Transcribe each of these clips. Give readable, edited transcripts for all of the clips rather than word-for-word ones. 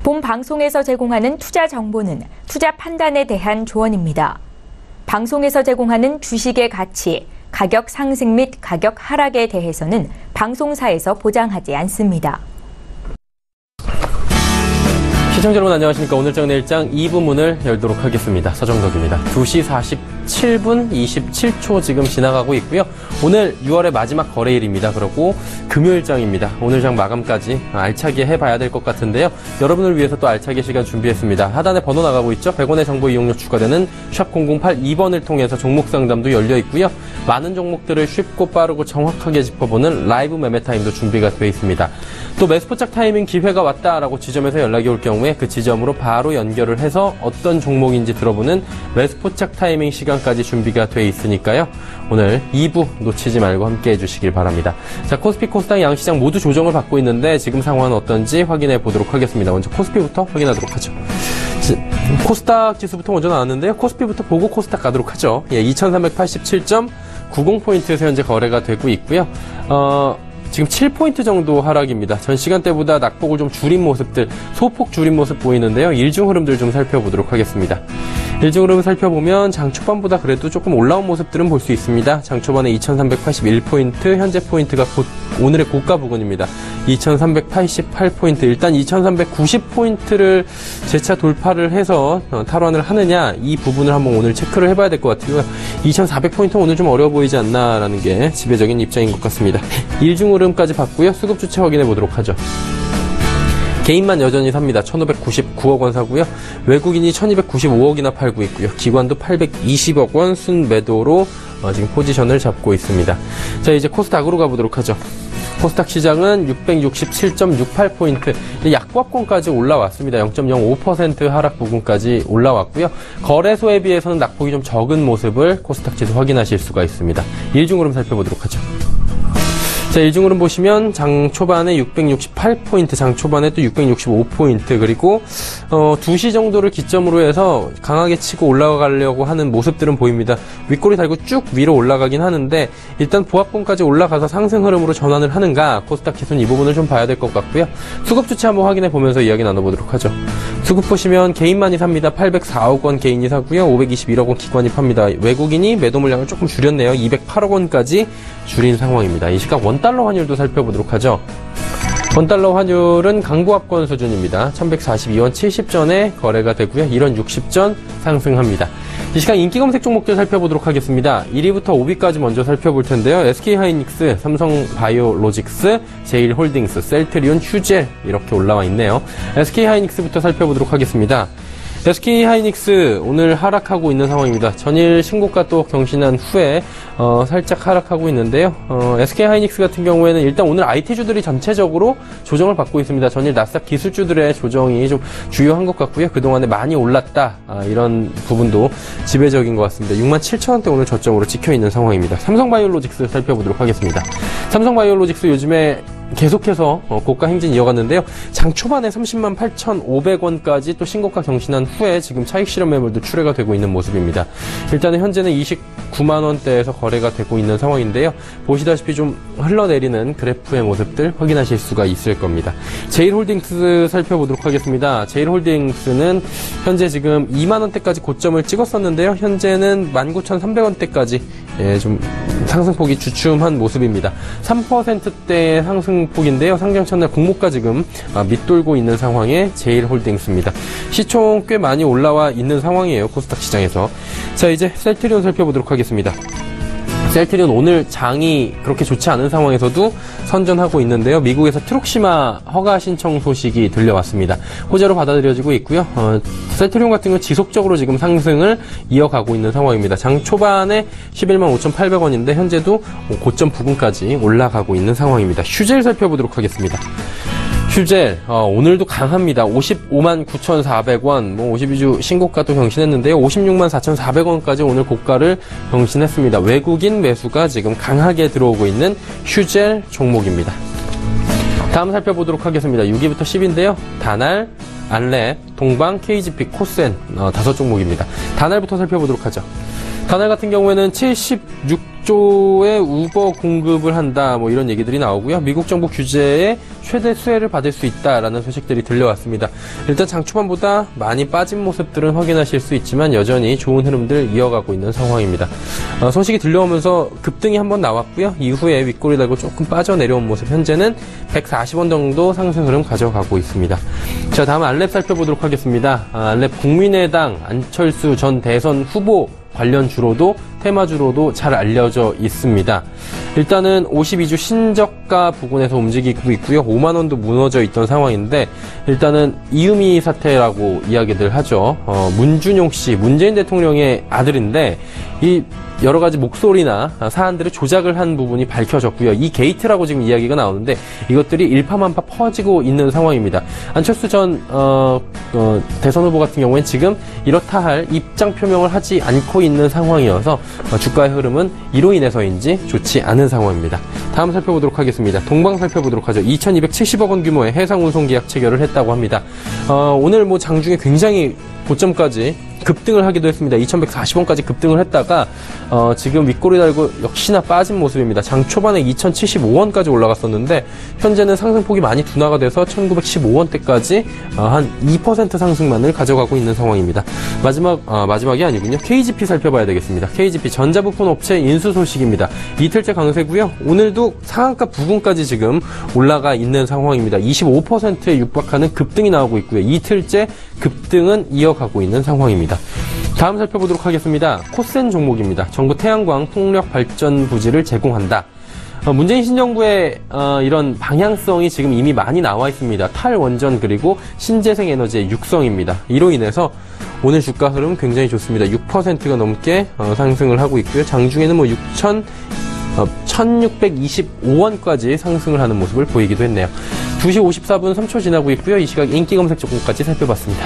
본 방송에서 제공하는 투자 정보는 투자 판단에 대한 조언입니다. 방송에서 제공하는 주식의 가치, 가격 상승 및 가격 하락에 대해서는 방송사에서 보장하지 않습니다. 시청자 여러분 안녕하십니까. 오늘장 내일장 2부 문을 열도록 하겠습니다. 서정덕입니다. 2시 47분 27초 지금 지나가고 있고요. 오늘 6월의 마지막 거래일입니다. 그리고 금요일장입니다. 오늘 장 마감까지 알차게 해봐야 될 것 같은데요. 여러분을 위해서 또 알차게 시간 준비했습니다. 하단에 번호 나가고 있죠. 100원의 정보 이용료 추가되는 샵 008-2번을 통해서 종목 상담도 열려 있고요. 많은 종목들을 쉽고 빠르고 정확하게 짚어보는 라이브 매매 타임도 준비가 되어 있습니다. 또 매수포착 타이밍 기회가 왔다라고 지점에서 연락이 올 경우에 그 지점으로 바로 연결을 해서 어떤 종목인지 들어보는 매수포착 타이밍 시간까지 준비가 되어 있으니까요. 오늘 2부 놓치지 말고 함께 해주시길 바랍니다. 자, 코스피, 코스닥, 양시장 모두 조정을 받고 있는데 지금 상황은 어떤지 확인해 보도록 하겠습니다. 먼저 코스피부터 확인하도록 하죠. 코스닥 지수부터 먼저 나왔는데요. 코스피부터 보고 코스닥 가도록 하죠. 2387.90포인트에서 현재 거래가 되고 있고요. 지금 7포인트 정도 하락입니다. 전 시간대보다 낙폭을 좀 줄인 모습들, 소폭 줄인 모습 보이는데요. 일중 흐름들 좀 살펴보도록 하겠습니다. 일중 흐름 살펴보면 장 초반보다 그래도 조금 올라온 모습들은 볼 수 있습니다. 장 초반에 2381포인트, 현재 포인트가 오늘의 고가 부근입니다. 2388포인트, 일단 2390포인트를 재차 돌파를 해서 탈환을 하느냐, 이 부분을 한번 오늘 체크를 해봐야 될 것 같고요. 2400포인트 오늘 좀 어려워 보이지 않나라는 게 지배적인 입장인 것 같습니다. 일중 흐름까지 봤고요. 수급 주체 확인해 보도록 하죠. 개인만 여전히 삽니다. 1599억 원 사고요. 외국인이 1295억이나 팔고 있고요. 기관도 820억 원 순매도로 지금 포지션을 잡고 있습니다. 자, 이제 코스닥으로 가보도록 하죠. 코스닥 시장은 667.68포인트, 약보합권까지 올라왔습니다. 0.05% 하락 부분까지 올라왔고요. 거래소에 비해서는 낙폭이 좀 적은 모습을 코스닥 지수 확인하실 수가 있습니다. 일중 흐름 살펴보도록 하죠. 자, 일중 흐름 보시면 장 초반에 668포인트, 장 초반에 또 665포인트, 그리고 2시 정도를 기점으로 해서 강하게 치고 올라가려고 하는 모습들은 보입니다. 윗꼬리 달고 쭉 위로 올라가긴 하는데 일단 보합권까지 올라가서 상승 흐름으로 전환을 하는가, 코스닥 지수는 이 부분을 좀 봐야 될 것 같고요. 수급 주체 한번 확인해 보면서 이야기 나눠보도록 하죠. 수급 보시면 개인만이 삽니다. 804억 원 개인이 사고요. 521억 원 기관이 팝니다. 외국인이 매도 물량을 조금 줄였네요. 208억 원까지 줄인 상황입니다. 이 시각 원달러 환율도 살펴보도록 하죠. 원달러 환율은 강보합권 수준입니다. 1142원 70전에 거래가 되고요. 1원 60전 상승합니다. 이 시각 인기 검색 종목들 살펴보도록 하겠습니다. 1위부터 5위까지 먼저 살펴볼 텐데요. SK하이닉스, 삼성바이오로직스, 제일홀딩스, 셀트리온, 휴젤 이렇게 올라와 있네요. SK하이닉스부터 살펴보도록 하겠습니다. SK하이닉스 오늘 하락하고 있는 상황입니다. 전일 신고가 또 경신한 후에 살짝 하락하고 있는데요. SK하이닉스 같은 경우에는 일단 오늘 IT주들이 전체적으로 조정을 받고 있습니다. 전일 나스닥 기술주들의 조정이 좀 주요한 것 같고요. 그동안에 많이 올랐다, 이런 부분도 지배적인 것 같습니다. 67,000원대 오늘 저점으로 찍혀있는 상황입니다. 삼성바이오로직스 살펴보도록 하겠습니다. 삼성바이오로직스 요즘에 계속해서 고가 행진 이어갔는데요. 장 초반에 308,500원까지 또 신고가 경신한 후에 지금 차익 실현 매물도 출회가 되고 있는 모습입니다. 일단은 현재는 29만 원대에서 거래가 되고 있는 상황인데요. 보시다시피 좀 흘러내리는 그래프의 모습들 확인하실 수가 있을 겁니다. 제일홀딩스 살펴보도록 하겠습니다. 제일홀딩스는 현재 지금 2만 원대까지 고점을 찍었었는데요. 현재는 19,300원대까지 좀 상승폭이 주춤한 모습입니다. 3%대의 상승폭인데요. 상장 첫날 공모가 지금 밑돌고 있는 상황의 제일홀딩스입니다. 시총 꽤 많이 올라와 있는 상황이에요. 코스닥 시장에서. 자, 이제 셀트리온 살펴보도록 하겠습니다. 셀트리온 오늘 장이 그렇게 좋지 않은 상황에서도 선전하고 있는데요. 미국에서 트록시마 허가 신청 소식이 들려왔습니다. 호재로 받아들여지고 있고요. 셀트리온 같은 경우는 지속적으로 지금 상승을 이어가고 있는 상황입니다. 장 초반에 11만 5,800원인데 현재도 고점 부근까지 올라가고 있는 상황입니다. 휴젤 살펴보도록 하겠습니다. 휴젤 오늘도 강합니다. 55만 9,400원, 52주 신고가도 경신했는데요. 56만 4,400원까지 오늘 고가를 경신했습니다. 외국인 매수가 지금 강하게 들어오고 있는 휴젤 종목입니다. 다음 살펴보도록 하겠습니다. 6위부터 10위인데요. 다날, 안랩, 동방, KGP, 코센 5종목입니다. 다날부터 살펴보도록 하죠. 다날 같은 경우에는 76 조의 우버 공급을 한다, 뭐 이런 얘기들이 나오고요. 미국 정부 규제에 최대 수혜를 받을 수 있다라는 소식들이 들려왔습니다. 일단 장 초반보다 많이 빠진 모습들은 확인하실 수 있지만 여전히 좋은 흐름들 이어가고 있는 상황입니다. 소식이 들려오면서 급등이 한번 나왔고요. 이후에 윗골이 달고 조금 빠져내려온 모습, 현재는 140원 정도 상승 흐름 가져가고 있습니다. 자, 다음 안랩 살펴보도록 하겠습니다. 안랩 국민의당 안철수 전 대선 후보 관련 주로도 테마주로도 잘 알려져 있습니다. 일단은 52주 신저가 부근에서 움직이고 있고요. 5만 원도 무너져 있던 상황인데 일단은 이유미 사태라고 이야기들 하죠. 문준용 씨, 문재인 대통령의 아들인데 이 여러 가지 목소리나 사안들을 조작을 한 부분이 밝혀졌고요. 이 게이트라고 지금 이야기가 나오는데 이것들이 일파만파 퍼지고 있는 상황입니다. 안철수 전 대선 후보 같은 경우에는 지금 이렇다 할 입장 표명을 하지 않고 있는 상황이어서 주가의 흐름은 이로 인해서인지 좋지 않은 상황입니다. 다음 살펴보도록 하겠습니다. 동방 살펴보도록 하죠. 2,270억 원 규모의 해상 운송 계약 체결을 했다고 합니다. 오늘 뭐 장중에 굉장히 고점까지 급등을 하기도 했습니다. 2,140원까지 급등을 했다가 지금 윗골이 달고 역시나 빠진 모습입니다. 장 초반에 2,075원까지 올라갔었는데 현재는 상승폭이 많이 둔화가 돼서 1,915원대까지 한 2% 상승만을 가져가고 있는 상황입니다. 마지막이 아니군요. KGP 살펴봐야 되겠습니다. KGP 전자부품 업체 인수 소식입니다. 이틀째 강세고요. 오늘도 상한가 부근까지 지금 올라가 있는 상황입니다. 25%에 육박하는 급등이 나오고 있고요. 이틀째 급등은 이어가고 있는 상황입니다. 다음 살펴보도록 하겠습니다. 코센 종목입니다. 정부 태양광 풍력 발전 부지를 제공한다. 문재인 신정부의 이런 방향성이 지금 이미 많이 나와 있습니다. 탈원전 그리고 신재생 에너지의 육성입니다. 이로 인해서 오늘 주가 흐름 굉장히 좋습니다. 6%가 넘게 상승을 하고 있고요. 장중에는 뭐 1,625원까지 상승을 하는 모습을 보이기도 했네요. 2시 54분 3초 지나고 있고요. 이 시각 인기 검색 조건까지 살펴봤습니다.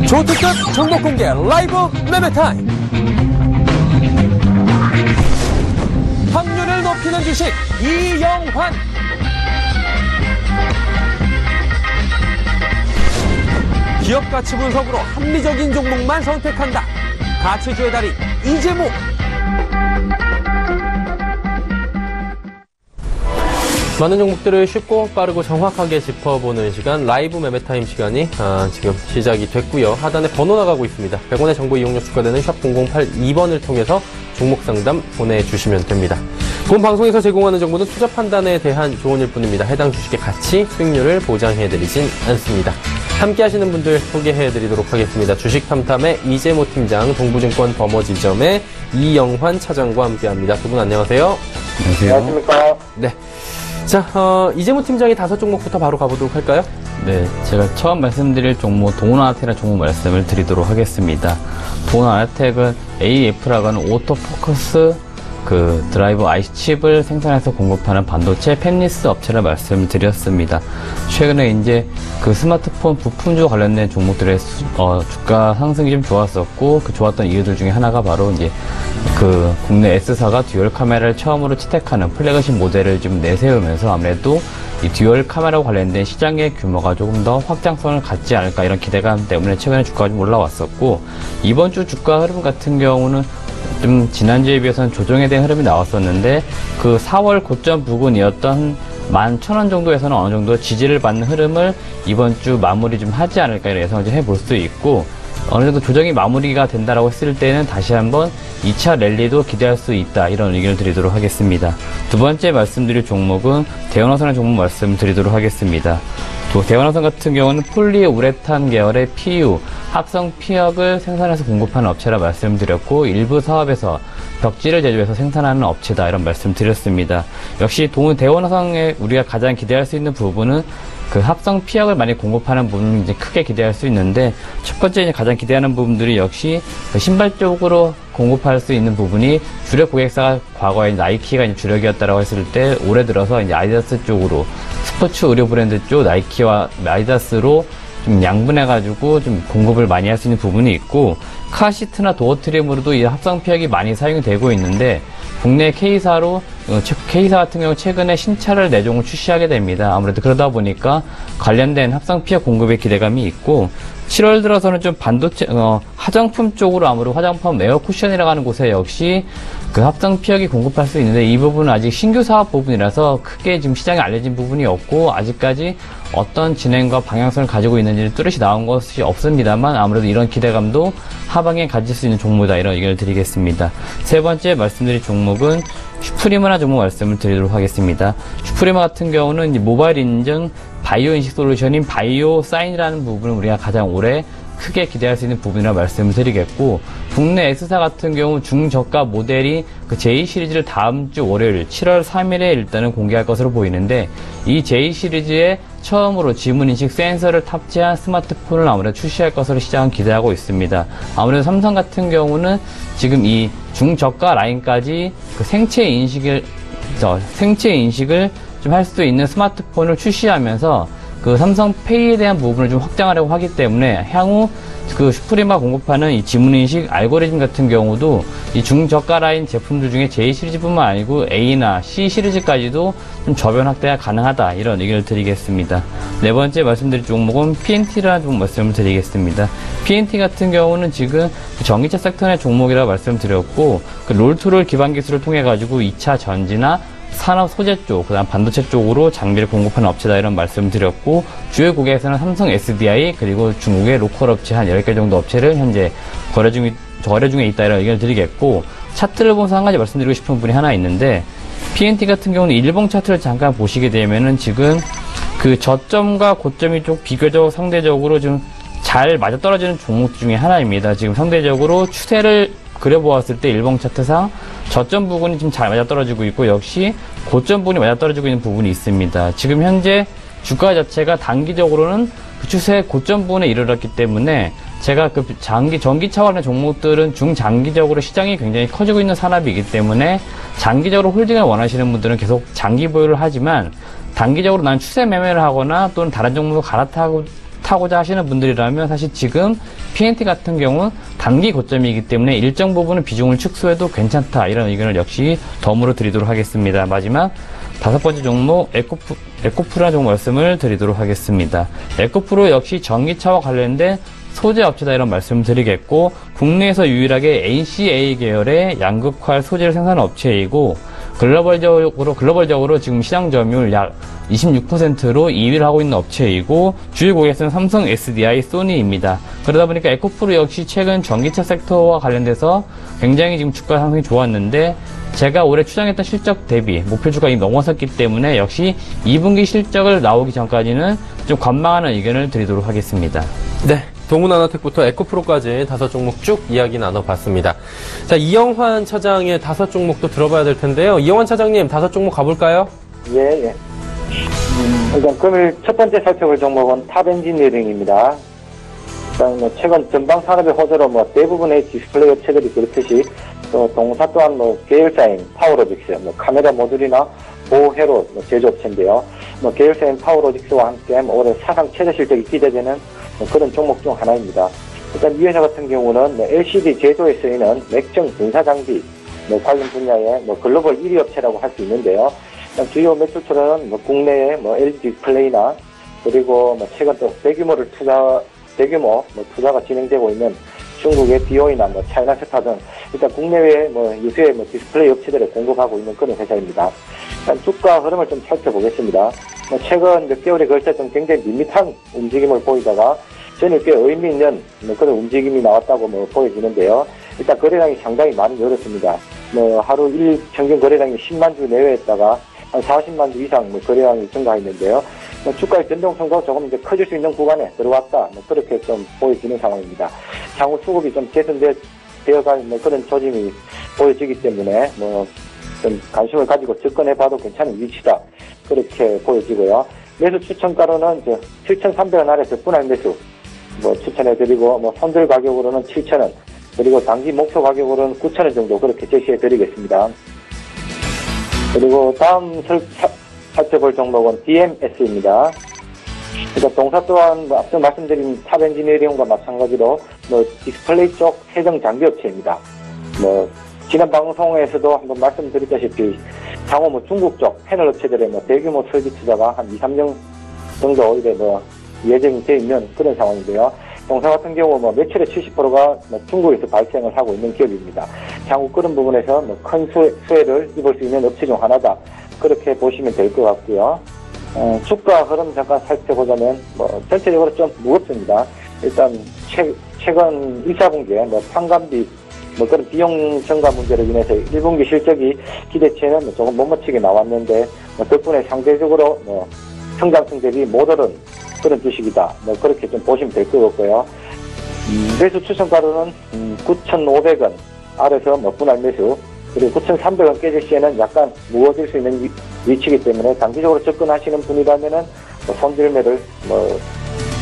초특급 종목 공개 라이브 매매타임. 확률을 높이는 주식 이영환. 기업 가치 분석으로 합리적인 종목만 선택한다. 가치주의 달인 이재모. 많은 종목들을 쉽고 빠르고 정확하게 짚어보는 시간, 라이브 매매타임 시간이 지금 시작이 됐고요. 하단에 번호 나가고 있습니다. 100원의 정보 이용료 추가되는 샵 0082번을 통해서 종목 상담 보내주시면 됩니다. 본 방송에서 제공하는 정보는 투자 판단에 대한 조언일 뿐입니다. 해당 주식의 가치, 수익률을 보장해드리진 않습니다. 함께 하시는 분들 소개해드리도록 하겠습니다. 주식탐탐의 이재모 팀장, 동부증권 범어지점의 이영환 차장과 함께합니다. 두 분 안녕하세요. 안녕하십니까. 네. 자, 이재모 팀장의 5종목부터 바로 가보도록 할까요? 네, 제가 처음 말씀드릴 종목 동원아텍이라는 종목 말씀을 드리도록 하겠습니다. 동원아텍은 AF라고 하는 오토포커스 그 드라이버 IC 칩을 생산해서 공급하는 반도체 팹리스 업체를 말씀을 드렸습니다. 최근에 이제 그 스마트폰 부품주 관련된 종목들의 주가 상승이 좀 좋았었고, 그 좋았던 이유들 중에 하나가 바로 이제 그 국내 S사가 듀얼 카메라를 처음으로 채택하는 플래그십 모델을 좀 내세우면서 아무래도 이 듀얼 카메라 관련된 시장의 규모가 조금 더 확장성을 갖지 않을까, 이런 기대감 때문에 최근에 주가가 좀 올라왔었고, 이번 주 주가 흐름 같은 경우는 좀 지난주에 비해서는 조정에 대한 흐름이 나왔었는데, 그 4월 고점 부근이었던 11,000원 정도에서는 어느 정도 지지를 받는 흐름을 이번 주 마무리 좀 하지 않을까, 이런 예상을 좀 해볼 수 있고, 어느 정도 조정이 마무리가 된다라고 했을 때는 다시 한번 2차 랠리도 기대할 수 있다, 이런 의견을 드리도록 하겠습니다. 두 번째 말씀드릴 종목은 대원화선의 종목 말씀드리도록 하겠습니다. 대원화선 같은 경우는 폴리우레탄 계열의 PU, 합성 피혁을 생산해서 공급하는 업체라 말씀드렸고, 일부 사업에서 벽지를 제조해서 생산하는 업체다, 이런 말씀드렸습니다. 역시 대원화선에 우리가 가장 기대할 수 있는 부분은 그 합성 피혁을 많이 공급하는 부분을 이제 크게 기대할 수 있는데, 첫 번째 이제 가장 기대하는 부분들이 역시 그 신발 쪽으로 공급할 수 있는 부분이 주력 고객사가 과거에 나이키가 이제 주력이었다라고 했을 때, 올해 들어서 이제 아디다스 쪽으로 스포츠 의료 브랜드 쪽 나이키와 아디다스로 좀 양분해가지고 좀 공급을 많이 할 수 있는 부분이 있고, 카시트나 도어 트림으로도 이 합성 피혁이 많이 사용이 되고 있는데, 국내 K사 같은 경우 최근에 신차를 4종을 출시하게 됩니다. 아무래도 그러다 보니까 관련된 합성 피혁 공급의 기대감이 있고, 7월 들어서는 좀 반도체, 화장품 쪽으로 아무래도 화장품 에어 쿠션이라고 하는 곳에 역시 그 합성 피혁이 공급할 수 있는데, 이 부분은 아직 신규 사업 부분이라서 크게 지금 시장에 알려진 부분이 없고, 아직까지 어떤 진행과 방향성을 가지고 있는지 뚜렷이 나온 것이 없습니다만, 아무래도 이런 기대감도 하방에 가질 수 있는 종목이다, 이런 의견을 드리겠습니다. 세 번째 말씀드릴 종목은 슈프리마나 종목 말씀을 드리도록 하겠습니다. 슈프리마 같은 경우는 이제 모바일 인증 바이오 인식 솔루션인 바이오 사인이라는 부분을 우리가 가장 오래 크게 기대할 수 있는 부분이라 말씀을 드리겠고, 국내 S사 같은 경우 중저가 모델이 그 J 시리즈를 다음 주 월요일 7월 3일에 일단은 공개할 것으로 보이는데, 이 J 시리즈에 처음으로 지문인식 센서를 탑재한 스마트폰을 아무래도 출시할 것으로 시장은 기대하고 있습니다. 아무래도 삼성 같은 경우는 지금 이 중저가 라인까지 그 생체 인식을 좀 할 수 있는 스마트폰을 출시하면서 그 삼성페이에 대한 부분을 좀 확장하려고 하기 때문에, 향후 그 슈프리마 공급하는 이 지문인식 알고리즘 같은 경우도 이 중저가 라인 제품들 중에 J 시리즈뿐만 아니고 A나 C 시리즈까지도 좀 저변 확대가 가능하다, 이런 의견을 드리겠습니다. 네 번째 말씀드릴 종목은 PNT라는 종목 말씀을 드리겠습니다. PNT 같은 경우는 지금 전기차 섹터 내 종목이라고 말씀드렸고, 그 롤툴을 기반 기술을 통해 가지고 2차 전지나 산업 소재 쪽, 그다음 반도체 쪽으로 장비를 공급하는 업체다, 이런 말씀 드렸고, 주요 고객에서는 삼성 SDI 그리고 중국의 로컬 업체 한 10개 정도 업체를 현재 거래 중에 있다, 이런 의견을 드리겠고, 차트를 보면서 한 가지 말씀드리고 싶은 부분이 하나 있는데, PNT 같은 경우는 일봉 차트를 잠깐 보시게 되면은 지금 그 저점과 고점이 좀 비교적 상대적으로 좀 잘 맞아떨어지는 종목 중에 하나입니다. 지금 상대적으로 추세를 그려보았을 때 일봉 차트상 저점 부분이 지금 잘 맞아떨어지고 있고, 역시 고점 부분이 맞아떨어지고 있는 부분이 있습니다. 지금 현재 주가 자체가 단기적으로는 그 추세 고점 부분에 이르렀기 때문에, 제가 그 전기차 관련 종목들은 중장기적으로 시장이 굉장히 커지고 있는 산업이기 때문에 장기적으로 홀딩을 원하시는 분들은 계속 장기 보유를 하지만, 단기적으로 난 추세 매매를 하거나 또는 다른 종목을 갈아타고자 하시는 분들이라면 사실 지금 PNT 같은 경우는 단기 고점이기 때문에 일정 부분은 비중을 축소해도 괜찮다, 이런 의견을 역시 덤으로 드리도록 하겠습니다. 마지막 다섯 번째 종목 에코프라는 종목 말씀을 드리도록 하겠습니다. 에코프로 역시 전기차와 관련된 소재 업체다, 이런 말씀을 드리겠고, 국내에서 유일하게 ACA 계열의 양극활 소재를 생산하는 업체이고, 글로벌적으로 지금 시장 점유율 약 26%로 2위를 하고 있는 업체이고, 주요 고객사는 삼성, SDI, 소니입니다. 그러다 보니까 에코프로 역시 최근 전기차 섹터와 관련돼서 굉장히 지금 주가 상승이 좋았는데, 제가 올해 추정했던 실적 대비 목표주가 이미 넘어섰기 때문에 역시 2분기 실적을 나오기 전까지는 좀 관망하는 의견을 드리도록 하겠습니다. 네. 동훈하나텍부터 에코프로까지 5종목 쭉 이야기 나눠봤습니다. 자, 이영환 차장의 5종목도 들어봐야 될 텐데요. 이영환 차장님, 5종목 가볼까요? 예. 일단 금일 첫 번째 살펴볼 종목은 탑엔지니어링입니다. 일단 최근 전방 산업의 호재로 대부분의 디스플레이 업체들이 그렇듯이 또 동사 또한 계열사인 파워로직스, 카메라 모듈이나 보호회로 제조업체인데요. 계열사인 파워로직스와 함께 올해 사상 최저 실적이 기대되는 그런 종목 중 하나입니다. 일단 이 회사 같은 경우는 LCD 제조에 쓰이는 맥정 분사 장비 관련 분야의 글로벌 1위 업체라고 할 수 있는데요. 주요 매출처는 국내의 LG 디스플레이나 그리고 최근 또 대규모 투자가 진행되고 있는 중국의 BOE나 차이나스타 등 일단 국내외 유수의 디스플레이 업체들을 공급하고 있는 그런 회사입니다. 일단 주가 흐름을 좀 살펴보겠습니다. 최근 몇 개월에 걸쳐 좀 굉장히 밋밋한 움직임을 보이다가 저는 꽤 의미 있는 그런 움직임이 나왔다고 보여지는데요. 일단 거래량이 상당히 많이 늘었습니다. 하루 평균 거래량이 10만 주 내외였다가 한 40만 주 이상 거래량이 증가했는데요. 주가의 변동성도 조금 이제 커질 수 있는 구간에 들어왔다. 그렇게 좀 보여지는 상황입니다. 향후 수급이 좀 개선되어갈 그런 조짐이 보여지기 때문에 좀 관심을 가지고 접근해봐도 괜찮은 위치다. 그렇게 보여지고요. 매수 추천가로는 이제 7,300원 아래서 분할 매수 추천해드리고 손절 가격으로는 7,000원 그리고 단기 목표 가격으로는 9,000원 정도 그렇게 제시해드리겠습니다. 그리고 다음 살펴볼 종목은 DMS입니다. 그러니까 동사 또한 앞서 말씀드린 탑 엔지니어링과 마찬가지로 디스플레이 쪽 세정 장비 업체입니다. 지난 방송에서도 한번 말씀드렸다시피 향후 중국 쪽 패널 업체들의 대규모 설비 투자가 한 2, 3년 정도 이제 예정이 되어 있는 그런 상황인데요. 동사 같은 경우 매출의 70%가 중국에서 발생을 하고 있는 기업입니다. 향후 그런 부분에서 큰 수혜를 입을 수 있는 업체 중 하나다. 그렇게 보시면 될 것 같고요. 주가 흐름 잠깐 살펴보자면 전체적으로 좀 무겁습니다. 일단 최근 1사분기에 판관비 그런 비용 증가 문제로 인해서 1분기 실적이 기대치에는 조금 못 미치게 나왔는데 덕분에 상대적으로 성장성 대비 못 오른 그런 주식이다. 그렇게 좀 보시면 될 것 같고요. 매수 추천가로는 9,500원 아래서 분할 매수 그리고 9,300원 깨질 시에는 약간 무거워질 수 있는 위치이기 때문에 단기적으로 접근하시는 분이라면은 손절매를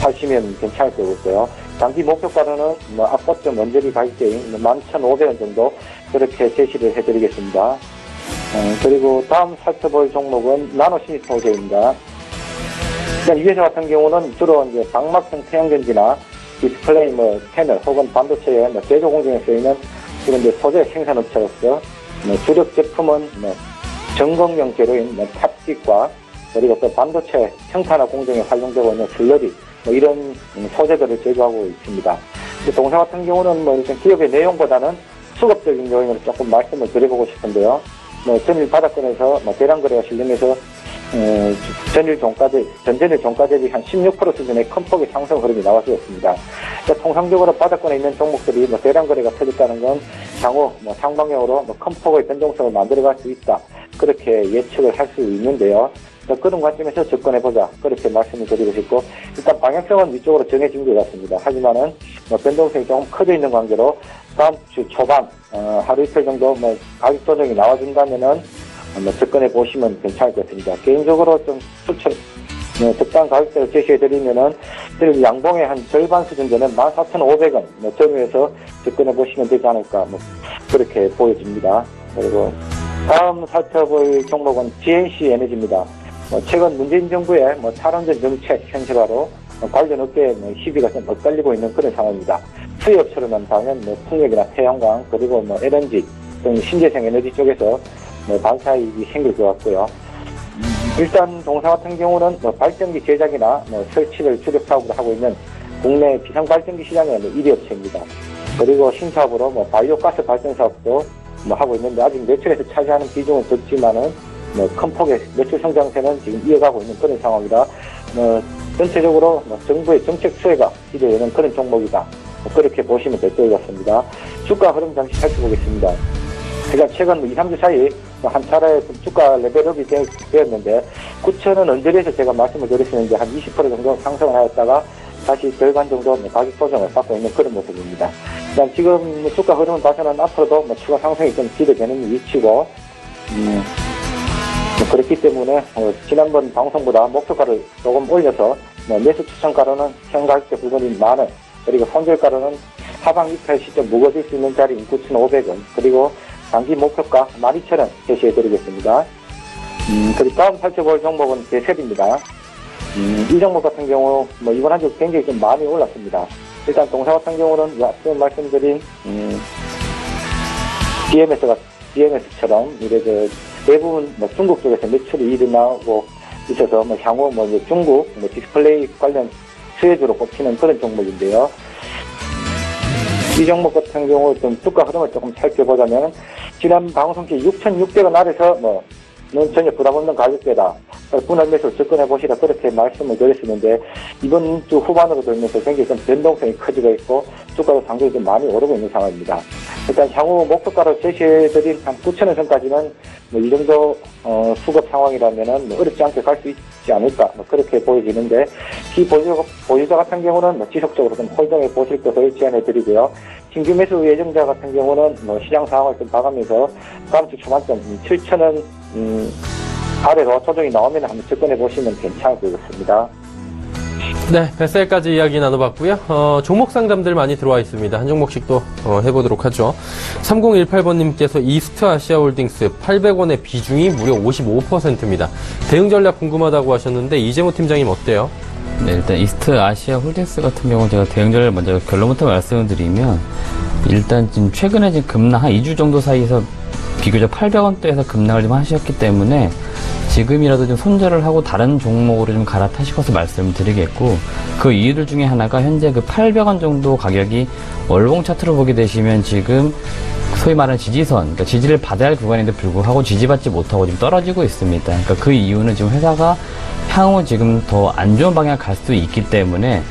하시면 괜찮을 것 같고요. 단기 목표가로는 앞거점 원저리 가격대인 11,500원 정도 그렇게 제시를 해드리겠습니다. 그리고 다음 살펴볼 종목은 나노시니소재입니다. 이 회사 같은 경우는 주로 이제 방막형 태양전지나 디스플레이 패널 혹은 반도체의 제조 공정에 쓰이는 그런 이제 소재 생산 업체로서 주력 제품은 전공용 재료인 탑식과 그리고 또 반도체 형탄화 공정에 활용되고 있는 슬러리 이런 소재들을 제조하고 있습니다. 동사 같은 경우는 일단 기업의 내용보다는 수급적인 요인으로 조금 말씀을 드려보고 싶은데요. 전일 바닥권에서 대량 거래가 실리면서 전일 종가 대비 한 16% 수준의 큰 폭의 상승 흐름이 나왔었습니다. 통상적으로 바닥권에 있는 종목들이 대량 거래가 터졌다는 건 향후 상방향으로 큰 폭의 변동성을 만들어갈 수 있다. 그렇게 예측을 할 수 있는데요. 그런 관점에서 접근해보자. 그렇게 말씀을 드리고 싶고, 일단 방향성은 위쪽으로 정해진 것 같습니다. 하지만은 변동성이 조금 커져 있는 관계로 다음 주 초반 하루 이틀 정도 가격 조정이 나와준다면은 접근해 보시면 괜찮을 것 같습니다. 개인적으로 좀 적당한 가격대를 제시해드리면은 양봉의 한 절반 수준 되는 14,500원 점유해서 접근해 보시면 되지 않을까 그렇게 보여집니다. 그리고 다음 살펴볼 종목은 GNC 에너지입니다. 최근 문재인 정부의 탈원전 정책 현실화로 관련 업계의 시비가 좀 엇갈리고 있는 그런 상황입니다. 수혜업체로는 당연 풍력이나 태양광 그리고 LNG 등 신재생 에너지 쪽에서 반사이익이 생길 것 같고요. 일단 동사 같은 경우는 발전기 제작이나 설치를 주력 사업으로 하고 있는 국내 비상발전기 시장의 1위 업체입니다. 그리고 신사업으로 바이오가스 발전 사업도 하고 있는데 아직 매출에서 차지하는 비중은 적지만은 큰 폭의 매출 성장세는 지금 이어가고 있는 그런 상황이라 전체적으로 정부의 정책 수혜가 기대되는 그런 종목이다. 그렇게 보시면 될 것 같습니다. 주가 흐름 잠시 살펴보겠습니다. 그러니까 최근 2, 3주 사이 한 차례 주가 레벨업이 되었는데 9,000원 언저리에서 제가 말씀을 드렸었는데 한 20% 정도 상승을 하였다가 다시 절반 정도 가격 조정을 받고 있는 그런 모습입니다. 일단 지금 주가 흐름을 봐서는 앞으로도 추가 상승이 좀 기대되는 위치고 그렇기 때문에 지난번 방송보다 목표가를 조금 올려서 매수 추천가로는 현 가격대 부분이 10,000원 그리고 손절가로는 하방 입찰 시점 묵어질 수 있는 자리인 9,500원, 그리고 단기 목표가 12,000원 제시해드리겠습니다. 그리고 다음 살펴볼 종목은 대셋입니다. 이 종목 같은 경우, 이번 한 주 굉장히 좀 많이 올랐습니다. 일단 동사 같은 경우는 앞서 말씀드린, BMS처럼, 대부분 중국 쪽에서 매출이 일어나고 있어서, 향후 중국 디스플레이 관련 수혜주로 꼽히는 그런 종목인데요. 이 종목 같은 경우 좀 주가 흐름을 조금 살펴보자면, 지난 방송기 6,600원 아래서 전혀 부담 없는 가격대다. 분할 매수를 접근해 보시라 그렇게 말씀을 드렸었는데, 이번 주 후반으로 들면서 굉장히 좀 변동성이 커지고 있고 주가도 상당히 좀 많이 오르고 있는 상황입니다. 일단 향후 목표가로 제시해드린 한 9,000원 선까지는 이 정도 수급 상황이라면은 어렵지 않게 갈 수 있지 않을까 그렇게 보여지는데, 보유자 같은 경우는 지속적으로 좀 홀딩해 보실 것을 제안해드리고요. 신규 매수 예정자 같은 경우는 시장 상황을 좀 봐가면서 다음 주 초반점 7,000원 아래로 조정이 나오면 한번 접근해 보시면 괜찮을 것 같습니다. 네, 뱃셀까지 이야기 나눠봤고요. 종목 상담들 많이 들어와 있습니다. 한 종목씩 또 해보도록 하죠. 3018번님께서 이스트 아시아홀딩스 800원의 비중이 무려 55%입니다. 대응 전략 궁금하다고 하셨는데 이재모 팀장님 어때요? 네, 일단 이스트 아시아 홀딩스 같은 경우는 제가 대응 전략을 먼저 결론부터 말씀을 드리면, 일단 지금 최근에 지금 급락 한 2주 정도 사이에서 비교적 800원대에서 급락을 좀 하셨기 때문에 지금이라도 좀 손절을 하고 다른 종목으로 좀 갈아타시고서 말씀을 드리겠고, 그 이유들 중에 하나가 현재 그 800원 정도 가격이 월봉 차트로 보게 되시면 지금 소위 말하는 지지선, 그러니까 지지를 받아야 할 구간인데 불구하고 지지받지 못하고 지금 떨어지고 있습니다. 그러니까 그 이유는 지금 회사가 향후 지금 더 안 좋은 방향을 갈 수 있기 때문에,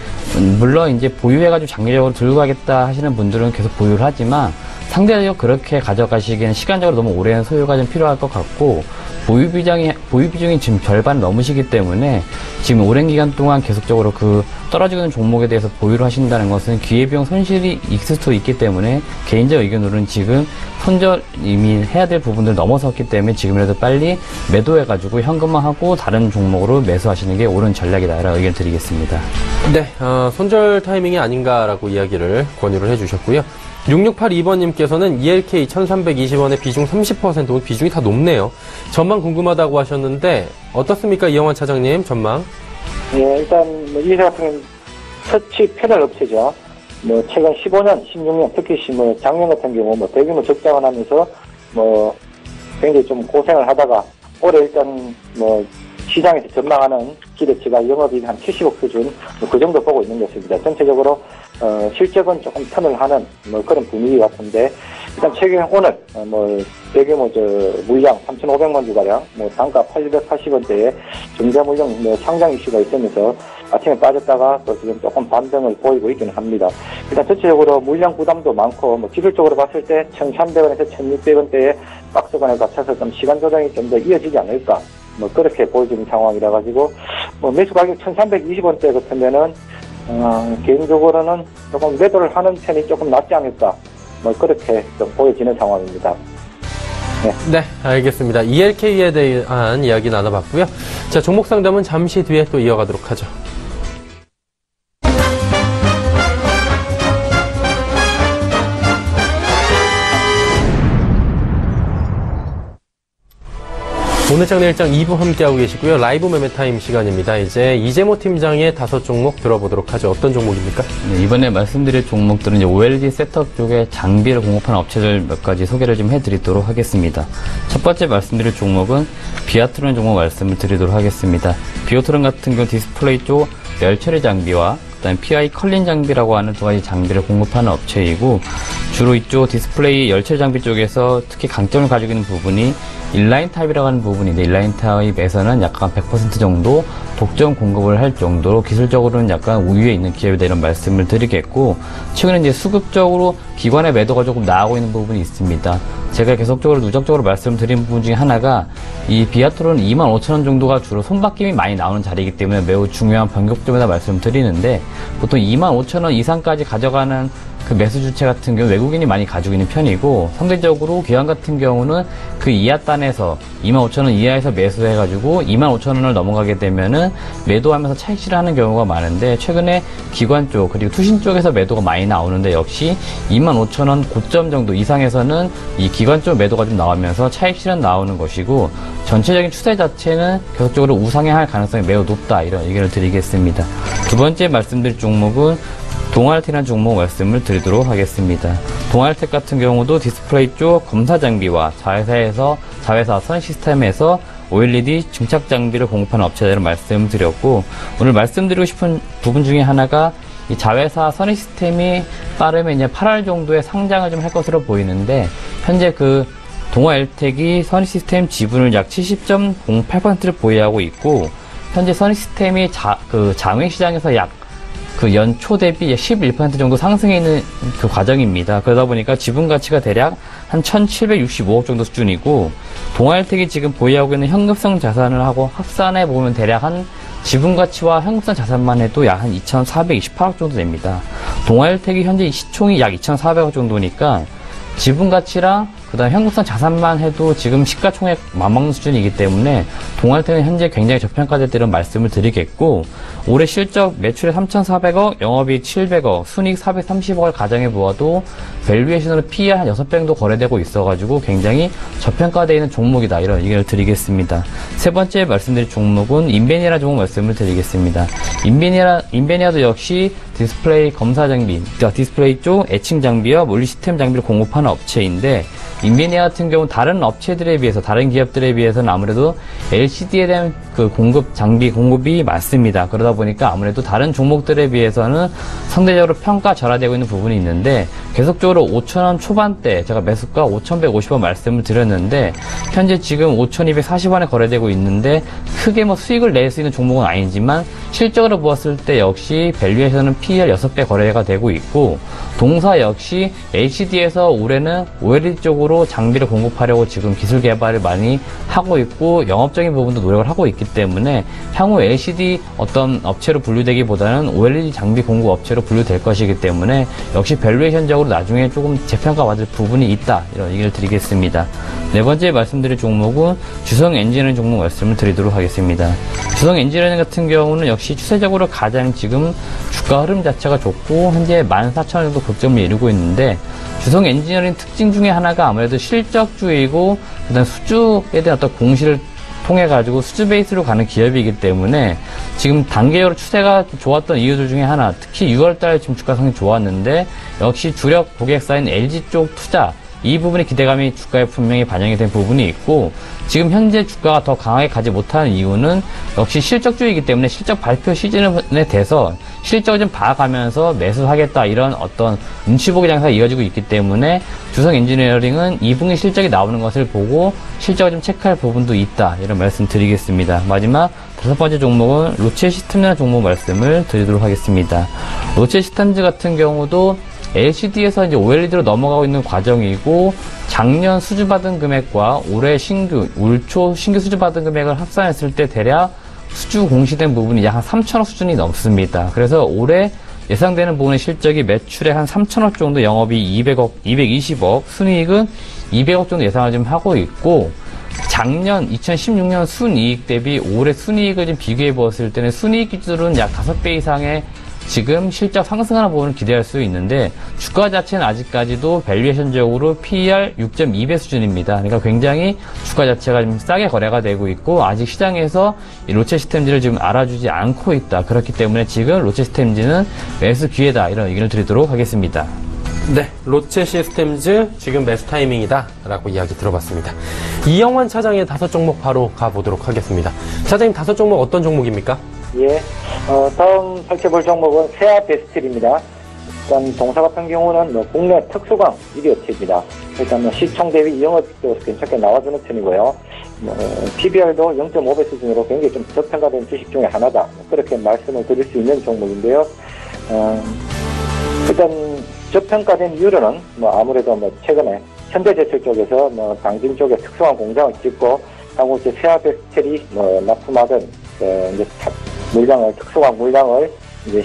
물론 이제 보유해가지고 장기적으로 들고 가겠다 하시는 분들은 계속 보유를 하지만, 상대적으로 그렇게 가져가시기에는 시간적으로 너무 오랜 소요가 좀 필요할 것 같고, 보유 비중이 지금 절반 넘으시기 때문에 지금 오랜 기간 동안 계속적으로 그 떨어지고 있는 종목에 대해서 보유를 하신다는 것은 기회비용 손실이 있을 수도 있기 때문에, 개인적 의견으로는 지금 손절 이미 해야 될 부분들 넘어섰기 때문에 지금이라도 빨리 매도해가지고 현금화하고 다른 종목으로 매수하시는 게 옳은 전략이다라고 의견 드리겠습니다. 네, 손절 타이밍이 아닌가라고 이야기를 권유를 해주셨고요. 6682번님께서는 ELK 1320원의 비중 30%, 비중이 다 높네요. 전망 궁금하다고 하셨는데 어떻습니까, 이영환 차장님 전망? 예, 일단 이 회사 같은 경우는 터치 패널 업체죠. 최근 15년, 16년, 특히 작년 같은 경우 대규모 적자가 나면서 굉장히 좀 고생을 하다가 올해 일단 시장에서 전망하는 기대치가 영업이익 한 70억 수준 그 정도 보고 있는 것입니다. 전체적으로 실적은 조금 턴을 하는 그런 분위기 같은데, 일단 최근 오늘 대규모 물량 3,500만 주가량 단가 880원대에 정자 물량 상장 이슈가 있으면서 아침에 빠졌다가 또 지금 조금 반등을 보이고 있기는 합니다. 일단 전체적으로 물량 부담도 많고 기술적으로 봤을 때 1,300원에서 1,600원대에 박스권에 갇혀서 좀 시간 조정이 좀 더 이어지지 않을까 그렇게 보여지는 상황이라 가지고 매수 가격 1,320원대 같으면은 개인적으로는 조금 매도를 하는 편이 조금 낫지 않을까 그렇게 좀 보여지는 상황입니다. 네, 알겠습니다. ELK에 대한 이야기 나눠봤고요. 자, 종목 상담은 잠시 뒤에 또 이어가도록 하죠. 오늘 장내일장 2부 함께하고 계시고요. 라이브 매매타임 시간입니다. 이제 이재모 팀장의 5종목 들어보도록 하죠. 어떤 종목입니까? 네, 이번에 말씀드릴 종목들은 이제 OLED 셋업 쪽에 장비를 공급하는 업체들 몇 가지 소개를 좀 해드리도록 하겠습니다. 첫 번째 말씀드릴 종목은 비아트론 종목 말씀을 드리도록 하겠습니다. 비아트론 같은 경우 디스플레이 쪽 열 처리 장비와 그다음에 PI 컬링 장비라고 하는 두 가지 장비를 공급하는 업체이고, 주로 이쪽 디스플레이 열 처리 장비 쪽에서 특히 강점을 가지고 있는 부분이 인라인 타입이라고 하는 부분인데, 인라인 타입에서는 약간 100% 정도 독점 공급을 할 정도로 기술적으로는 약간 우위에 있는 기업이다 이런 말씀을 드리겠고, 최근에 이제 수급적으로 기관의 매도가 조금 나오고 있는 부분이 있습니다. 제가 계속적으로 누적적으로 말씀드린 부분 중에 하나가 이 비아트론은 25,000원 정도가 주로 손바뀜이 많이 나오는 자리이기 때문에 매우 중요한 변곡점이다 말씀드리는데, 보통 25,000원 이상까지 가져가는 그 매수 주체 같은 경우 외국인이 많이 가지고 있는 편이고, 상대적으로 기관 같은 경우는 그 이하단에서 25,000원 이하에서 매수해가지고 25,000원을 넘어가게 되면은 매도하면서 차익실을 하는 경우가 많은데, 최근에 기관 쪽 그리고 투신 쪽에서 매도가 많이 나오는데, 역시 25,000원 고점 정도 이상에서는 이 기관 쪽 매도가 좀 나오면서 차익실은 나오는 것이고, 전체적인 추세 자체는 계속적으로 우상향할 가능성이 매우 높다, 이런 의견을 드리겠습니다. 두 번째 말씀드릴 종목은 동아일텍이라는 종목 말씀을 드리도록 하겠습니다. 동아일텍 같은 경우도 디스플레이 쪽 검사 장비와 자회사 선시스템에서 OLED 증착 장비를 공급하는 업체들을 말씀드렸고, 오늘 말씀드리고 싶은 부분 중에 하나가 이 자회사 선시스템이 빠르면 이제 8월 정도에 상장을 좀 할 것으로 보이는데, 현재 그 동아일텍이 선시스템 지분을 약 70.08%를 보유하고 있고, 현재 선시스템이 장외시장에서 약 그 연초 대비 11% 정도 상승해 있는 그 과정입니다. 그러다 보니까 지분 가치가 대략 한 1,765억 정도 수준이고, 동아일텍이 지금 보유하고 있는 현금성 자산을 하고 합산해 보면 대략 한 지분 가치와 현금성 자산만 해도 약 한 2,428억 정도 됩니다. 동아일텍이 현재 시총이 약 2,400억 정도니까 지분 가치랑 그다음 현금성 자산만 해도 지금 시가총액 맞먹는 수준이기 때문에 동아일텍은 현재 굉장히 저평가됐다는 말씀을 드리겠고, 올해 실적 매출에 3,400억, 영업이익 700억, 순이익 430억을 가정해 보아도 밸류에이션으로 PE 한 6배 정도 거래되고 있어가지고 굉장히 저평가되어 있는 종목이다, 이런 의견을 드리겠습니다. 세 번째 말씀드릴 종목은 인베니아라는 종목 말씀을 드리겠습니다. 인베니아도 역시 디스플레이 검사 장비, 디스플레이 쪽 애칭 장비와 물리 시스템 장비를 공급하는 업체인데, 인베니아 같은 경우는 다른 업체들에 비해서, 다른 기업들에 비해서는 아무래도 LCD에 대한 그 장비 공급이 많습니다. 그러다 보니까 아무래도 다른 종목들에 비해서는 상대적으로 평가절하되고 있는 부분이 있는데, 계속적으로 5,000원 초반대, 제가 매수가 5,150원 말씀을 드렸는데, 현재 지금 5,240원에 거래되고 있는데, 크게 뭐 수익을 낼 수 있는 종목은 아니지만, 실적으로 보았을 때 역시 밸류에서는 PER 6배 거래가 되고 있고, 동사 역시 LCD에서 올해는 OLED 쪽으로 장비를 공급하려고 지금 기술 개발을 많이 하고 있고, 영업적인 부분도 노력을 하고 있기 때문에 향후 LCD 어떤 업체로 분류되기보다는 OLED 장비 공급 업체로 분류될 것이기 때문에 역시 밸류에이션적으로 나중에 조금 재평가받을 부분이 있다, 이런 얘기를 드리겠습니다. 네 번째 말씀드릴 종목은 주성 엔지니어링 종목 말씀을 드리도록 하겠습니다. 주성 엔지니어링 같은 경우는 역시 추세적으로 가장 지금 주가 흐름 자체가 좋고, 현재 14,000원 정도 고점을 이루고 있는데, 주성 엔지니어링 특징 중에 하나가 아무래도 실적주의고, 그다음 수주에 대한 어떤 공시를 통해 가지고 수주 베이스로 가는 기업이기 때문에 지금 단계적으로 추세가 좋았던 이유들 중에 하나, 특히 6월달 지금 주가 상승이 좋았는데, 역시 주력 고객사인 LG 쪽 투자, 이 부분의 기대감이 주가에 분명히 반영이 된 부분이 있고, 지금 현재 주가가 더 강하게 가지 못하는 이유는 역시 실적주의이기 때문에 실적 발표 시즌에 돼서 실적을 좀 봐가면서 매수하겠다, 이런 어떤 눈치보기 장사가 이어지고 있기 때문에 주성 엔지니어링은 2분기 실적이 나오는 것을 보고 실적을 좀 체크할 부분도 있다, 이런 말씀 드리겠습니다. 마지막 다섯 번째 종목은 로체 시스템이라는 종목 말씀을 드리도록 하겠습니다. 로체 시스템즈 같은 경우도 LCD에서 이제 OLED로 넘어가고 있는 과정이고, 작년 수주받은 금액과 올해 올 초 신규 수주받은 금액을 합산했을 때 대략 수주 공시된 부분이 약 한 3,000억 수준이 넘습니다. 그래서 올해 예상되는 부분의 실적이 매출에 한 3,000억 정도, 영업이 220억, 순이익은 200억 정도 예상을 좀 하고 있고, 작년 2016년 순이익 대비 올해 순이익을 좀 비교해 보았을 때는 순이익 기준으로는 약 5배 이상의 지금 실적 상승하는 부분을 기대할 수 있는데, 주가 자체는 아직까지도 밸류에이션적으로 PER 6.2배 수준입니다. 그러니까 굉장히 주가 자체가 좀 싸게 거래가 되고 있고, 아직 시장에서 이 로체 시스템즈를 지금 알아주지 않고 있다. 그렇기 때문에 지금 로체 시스템즈는 매수 기회다, 이런 의견을 드리도록 하겠습니다. 네, 로체 시스템즈 지금 매수 타이밍이다 라고 이야기 들어봤습니다. 이영환 차장의 5종목 바로 가보도록 하겠습니다. 차장님, 5종목 어떤 종목입니까? 예, 다음 살펴볼 종목은 세아베스틸입니다. 일단 동사 같은 경우는 국내 특수광 1위 업체입니다. 일단 시총 대비 영업도 괜찮게 나와주는 편이고요. PBR도 0.5배 수준으로 굉장히 좀 저평가된 주식 중에 하나다, 그렇게 말씀을 드릴 수 있는 종목인데요. 일단 저평가된 이유로는 아무래도 최근에 현대제철 쪽에서 당진 쪽에 특수광 공장을 짓고, 향후 이제 세아베스틸이 납품하던 이제 특수광 물량을 이제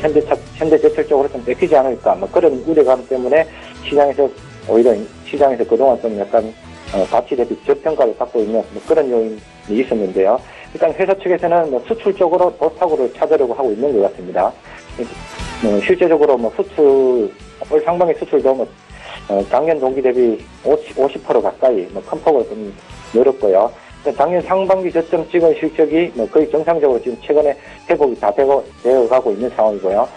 현대제철 쪽으로 좀 뺏기지 않을까, 뭐 그런 우려감 때문에 오히려 시장에서 그동안 좀 약간 가치 대비 저평가를 받고 있는 뭐 그런 요인이 있었는데요. 일단 회사 측에서는 뭐 수출 쪽으로 도탁구를 찾으려고 하고 있는 것 같습니다. 실제적으로 뭐 올 상반기 수출도 뭐 작년 동기 대비 50% 가까이 뭐 큰 폭으로 좀 늘었고요. 작년 상반기 저점 찍은 실적이 뭐 거의 정상적으로 지금 최근에 회복이 다 되어가고 있는 상황이고요.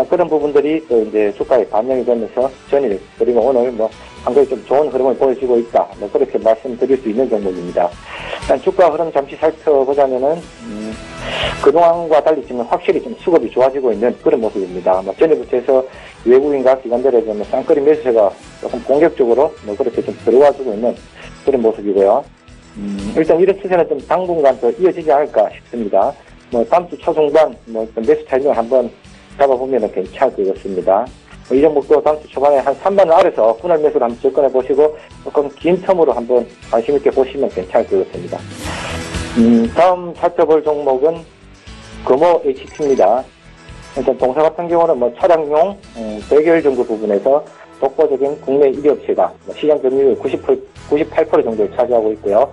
그런 부분들이 또 이제 주가에 반영이 되면서 전일 그리고 오늘 뭐 상당히 좀 좋은 흐름을 보여주고 있다. 뭐 그렇게 말씀드릴 수 있는 종목입니다. 일단 주가 흐름 잠시 살펴보자면은 그동안과 달리 지금 확실히 좀 수급이 좋아지고 있는 그런 모습입니다. 뭐 전일부터 해서 외국인과 기관들의 좀 쌍끌이 매수세가 조금 공격적으로 뭐 그렇게 좀 들어와주고 있는 그런 모습이고요. 일단 이런 추세는 좀 당분간 더 이어지지 않을까 싶습니다. 뭐 다음 주 초중반 뭐 매수 타이밍을 한번 잡아보면 괜찮을 것 같습니다. 이 종목도 다음 주 초반에 한 3만 원 아래서 분할 매수를 한번 접근해 보시고 조금 긴 텀으로 한번 관심 있게 보시면 괜찮을 것 같습니다. 다음 살펴볼 종목은 금호 HT입니다. 일단 동사 같은 경우는 뭐 차량용 대결 정도 부분에서 독보적인 국내 1위 업체가 시장 점유율 98% 정도를 차지하고 있고요.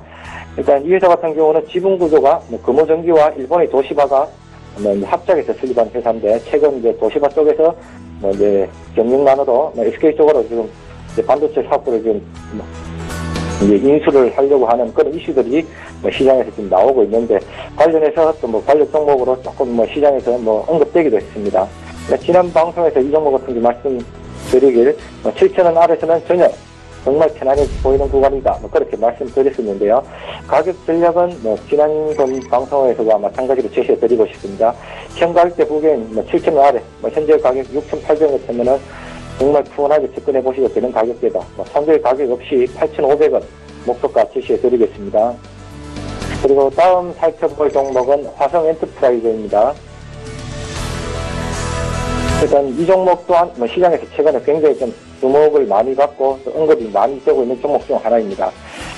일단 이 회사 같은 경우는 지분 구조가 금호전기와 일본의 도시바가 합작해서 설립한 회사인데 최근 이제 도시바 쪽에서 이제 경영난으로 SK 쪽으로 지금 이제 반도체 사업부를 지금 이제 인수를 하려고 하는 그런 이슈들이 시장에서 지금 나오고 있는데 관련해서 또 관련 종목으로 조금 시장에서 언급되기도 했습니다. 지난 방송에서 이 종목 같은 게 말씀드리길 7,000원 아래서는 전혀 정말 편안해 보이는 구간이다. 그렇게 말씀드렸었는데요. 가격 전략은 지난번 방송에서와 마찬가지로 제시해드리고 싶습니다. 현 가격대 부근 7,000원 아래, 현재 가격 6,800원 같으면은 정말 푸근하게 접근해 보시게 되는 가격대다. 선별 가격 없이 8,500원 목표가 제시해드리겠습니다. 그리고 다음 살펴볼 종목은 화성 엔터프라이즈입니다. 일단 이 종목 또한 시장에서 최근에 굉장히 좀 주목을 많이 받고 또 언급이 많이 되고 있는 종목 중 하나입니다.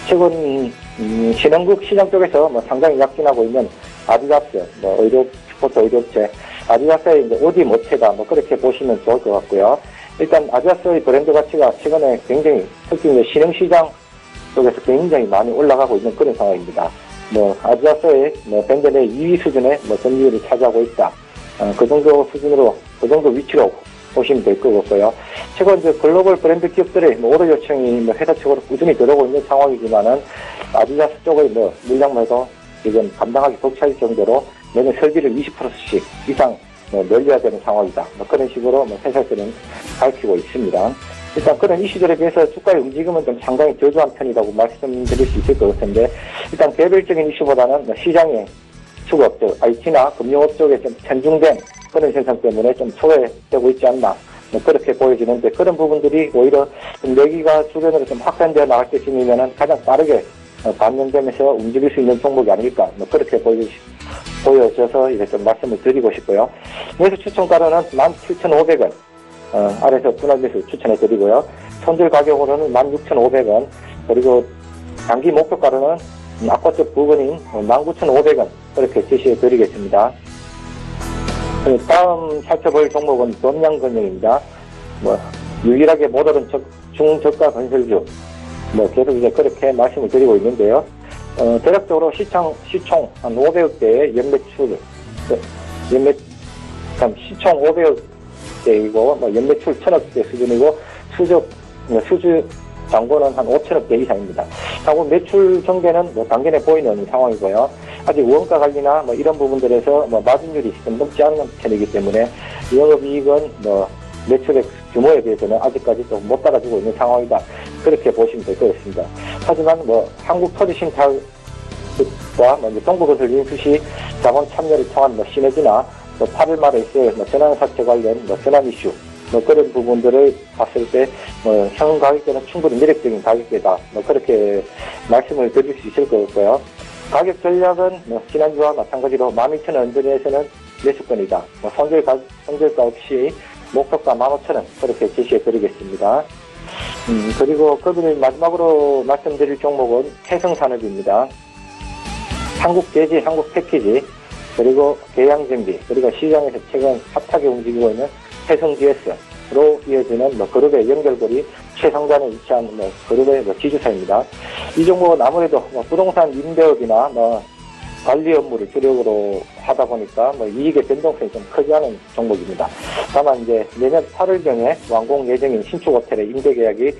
최근 신흥국 시장 쪽에서 상당히 약진하고 있는 아디다스, 스포츠 의료업체 아디다스의 이제 오디 모체다 그렇게 보시면 좋을 것 같고요. 일단 아디다스의 브랜드 가치가 최근에 굉장히 특히 신흥 시장 쪽에서 굉장히 많이 올라가고 있는 그런 상황입니다. 아디다스의 밴드 내 2위 수준의 점유율을 차지하고 있다. 그 정도 수준으로, 그 정도 위치로 보시면 될 것 같고요. 최근 이제 글로벌 브랜드 기업들의 오더 요청이 회사 측으로 꾸준히 들어오고 있는 상황이지만은 아디다스 쪽의 물량만도 지금 감당하기 벅차일 정도로 매년 설비를 20%씩 이상 늘려야 되는 상황이다. 그런 식으로 회사들은 밝히고 있습니다. 일단 그런 이슈들에 비해서 주가의 움직임은 좀 상당히 저조한 편이라고 말씀드릴 수 있을 것 같은데 일단 개별적인 이슈보다는 시장의 수급업, IT나 금융업 쪽에 좀 편중된 그런 현상 때문에 좀 소외되고 있지 않나 그렇게 보여지는데 그런 부분들이 오히려 좀 여기가 주변으로 좀 확산되어 나갈 때쯤이면은 가장 빠르게 반영되면서 움직일 수 있는 종목이 아닐까 그렇게 보여져서 이제 좀 말씀을 드리고 싶고요. 매수 추천가로는 17,500원 아래서 분할 매수 추천해 드리고요. 손절 가격으로는 16,500원 그리고 단기 목표가로는 아쿠아쪽 부분인 19,500원 그렇게 제시해 드리겠습니다. 다음 살펴볼 종목은 dom양건영입니다. 유일하게 못 오른 중저가 건설주. 계속 이제 그렇게 말씀을 드리고 있는데요. 대략적으로 시총 한 500억대의 시총 500억대이고, 연매출 1,000억대 수준이고, 수주 잔고는 한 5천억대 이상입니다. 하고 매출 전개는 당연해 보이는 상황이고요. 아직 원가 관리나 이런 부분들에서 마진율이 좀 높지 않은 편이기 때문에 영업이익은 매출액 규모에 비해서는 아직까지 좀 못 따라주고 있는 상황이다. 그렇게 보시면 될 것 같습니다. 하지만 한국터지신탁과 동부건설 인수시 자본 참여를 통한 시너지나 8월 말에 있을 전환사채 관련 전환 이슈 그런 부분들을 봤을 때 현 가격대는 충분히 매력적인 가격대다. 그렇게 말씀을 드릴 수 있을 것 같고요. 가격 전략은 지난주와 마찬가지로 12,000원 전에서는 매수권이다. 손절가 없이 목표가 15,000원 그렇게 제시해 드리겠습니다. 그리고 마지막으로 말씀드릴 종목은 해성산업입니다. 한국 대지, 한국 패키지 그리고 계양정비, 그리고 시장에서 최근 핫하게 움직이고 있는 해성GS로 이어지는 그룹의 연결고리 최상단에 위치한 그룹의 지주사입니다. 이 종목은 아무래도 부동산 임대업이나 관리 업무를 주력으로 하다 보니까 이익의 변동성이 좀 크지 않은 종목입니다. 다만 이제 내년 8월경에 완공 예정인 신축 호텔의 임대 계약이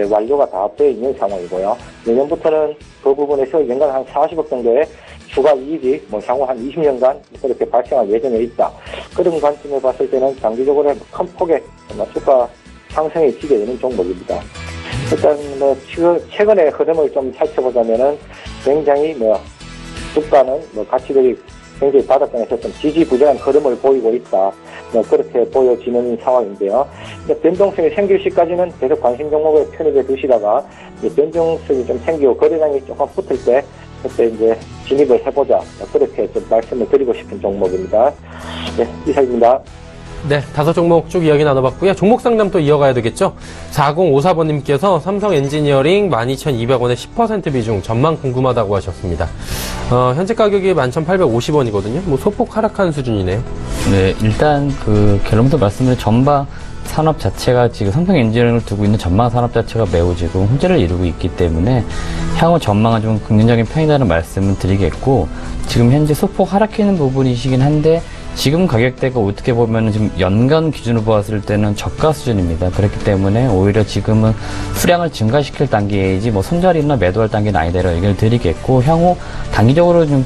완료가 다 되어 있는 상황이고요. 내년부터는 그 부분에서 연간 한 40억 정도의 추가 이익이 향후 한 20년간 그렇게 발생할 예정에 있다. 그런 관점에 봤을 때는 장기적으로 큰 폭의 주가 상승에 지게 되는 종목입니다. 일단 최근의 흐름을 좀 살펴보자면은 굉장히 주가는 가치들이 굉장히 바닥권에서 좀 지지부진한 흐름을 보이고 있다. 그렇게 보여지는 상황인데요. 변동성이 생길 시까지는 계속 관심 종목에 편입해 두시다가 변동성이 좀 생기고 거래량이 조금 붙을 때 그때 이제 진입을 해보자. 그렇게 좀 말씀을 드리고 싶은 종목입니다. 네, 이상입니다. 네, 5종목 쭉 이야기 나눠봤고요. 종목 상담 또 이어가야 되겠죠? 4054번님께서 삼성 엔지니어링 12,200원에 10% 비중 전망 궁금하다고 하셨습니다. 현재 가격이 11,850원이거든요. 소폭 하락한 수준이네요. 네, 일단 결론부터 말씀드린 전방 산업 자체가 지금 삼성 엔지니어링을 두고 있는 전방 산업 자체가 매우 지금 혼재를 이루고 있기 때문에 향후 전망은 좀 긍정적인 편이라는 말씀을 드리겠고, 지금 현재 소폭 하락하는 부분이시긴 한데 지금 가격대가 어떻게 보면 지금 연간 기준으로 보았을 때는 저가 수준입니다. 그렇기 때문에 오히려 지금은 수량을 증가시킬 단계이지 손절이나 매도할 단계는 아니다 이런 의견을 드리겠고, 향후 단기적으로 좀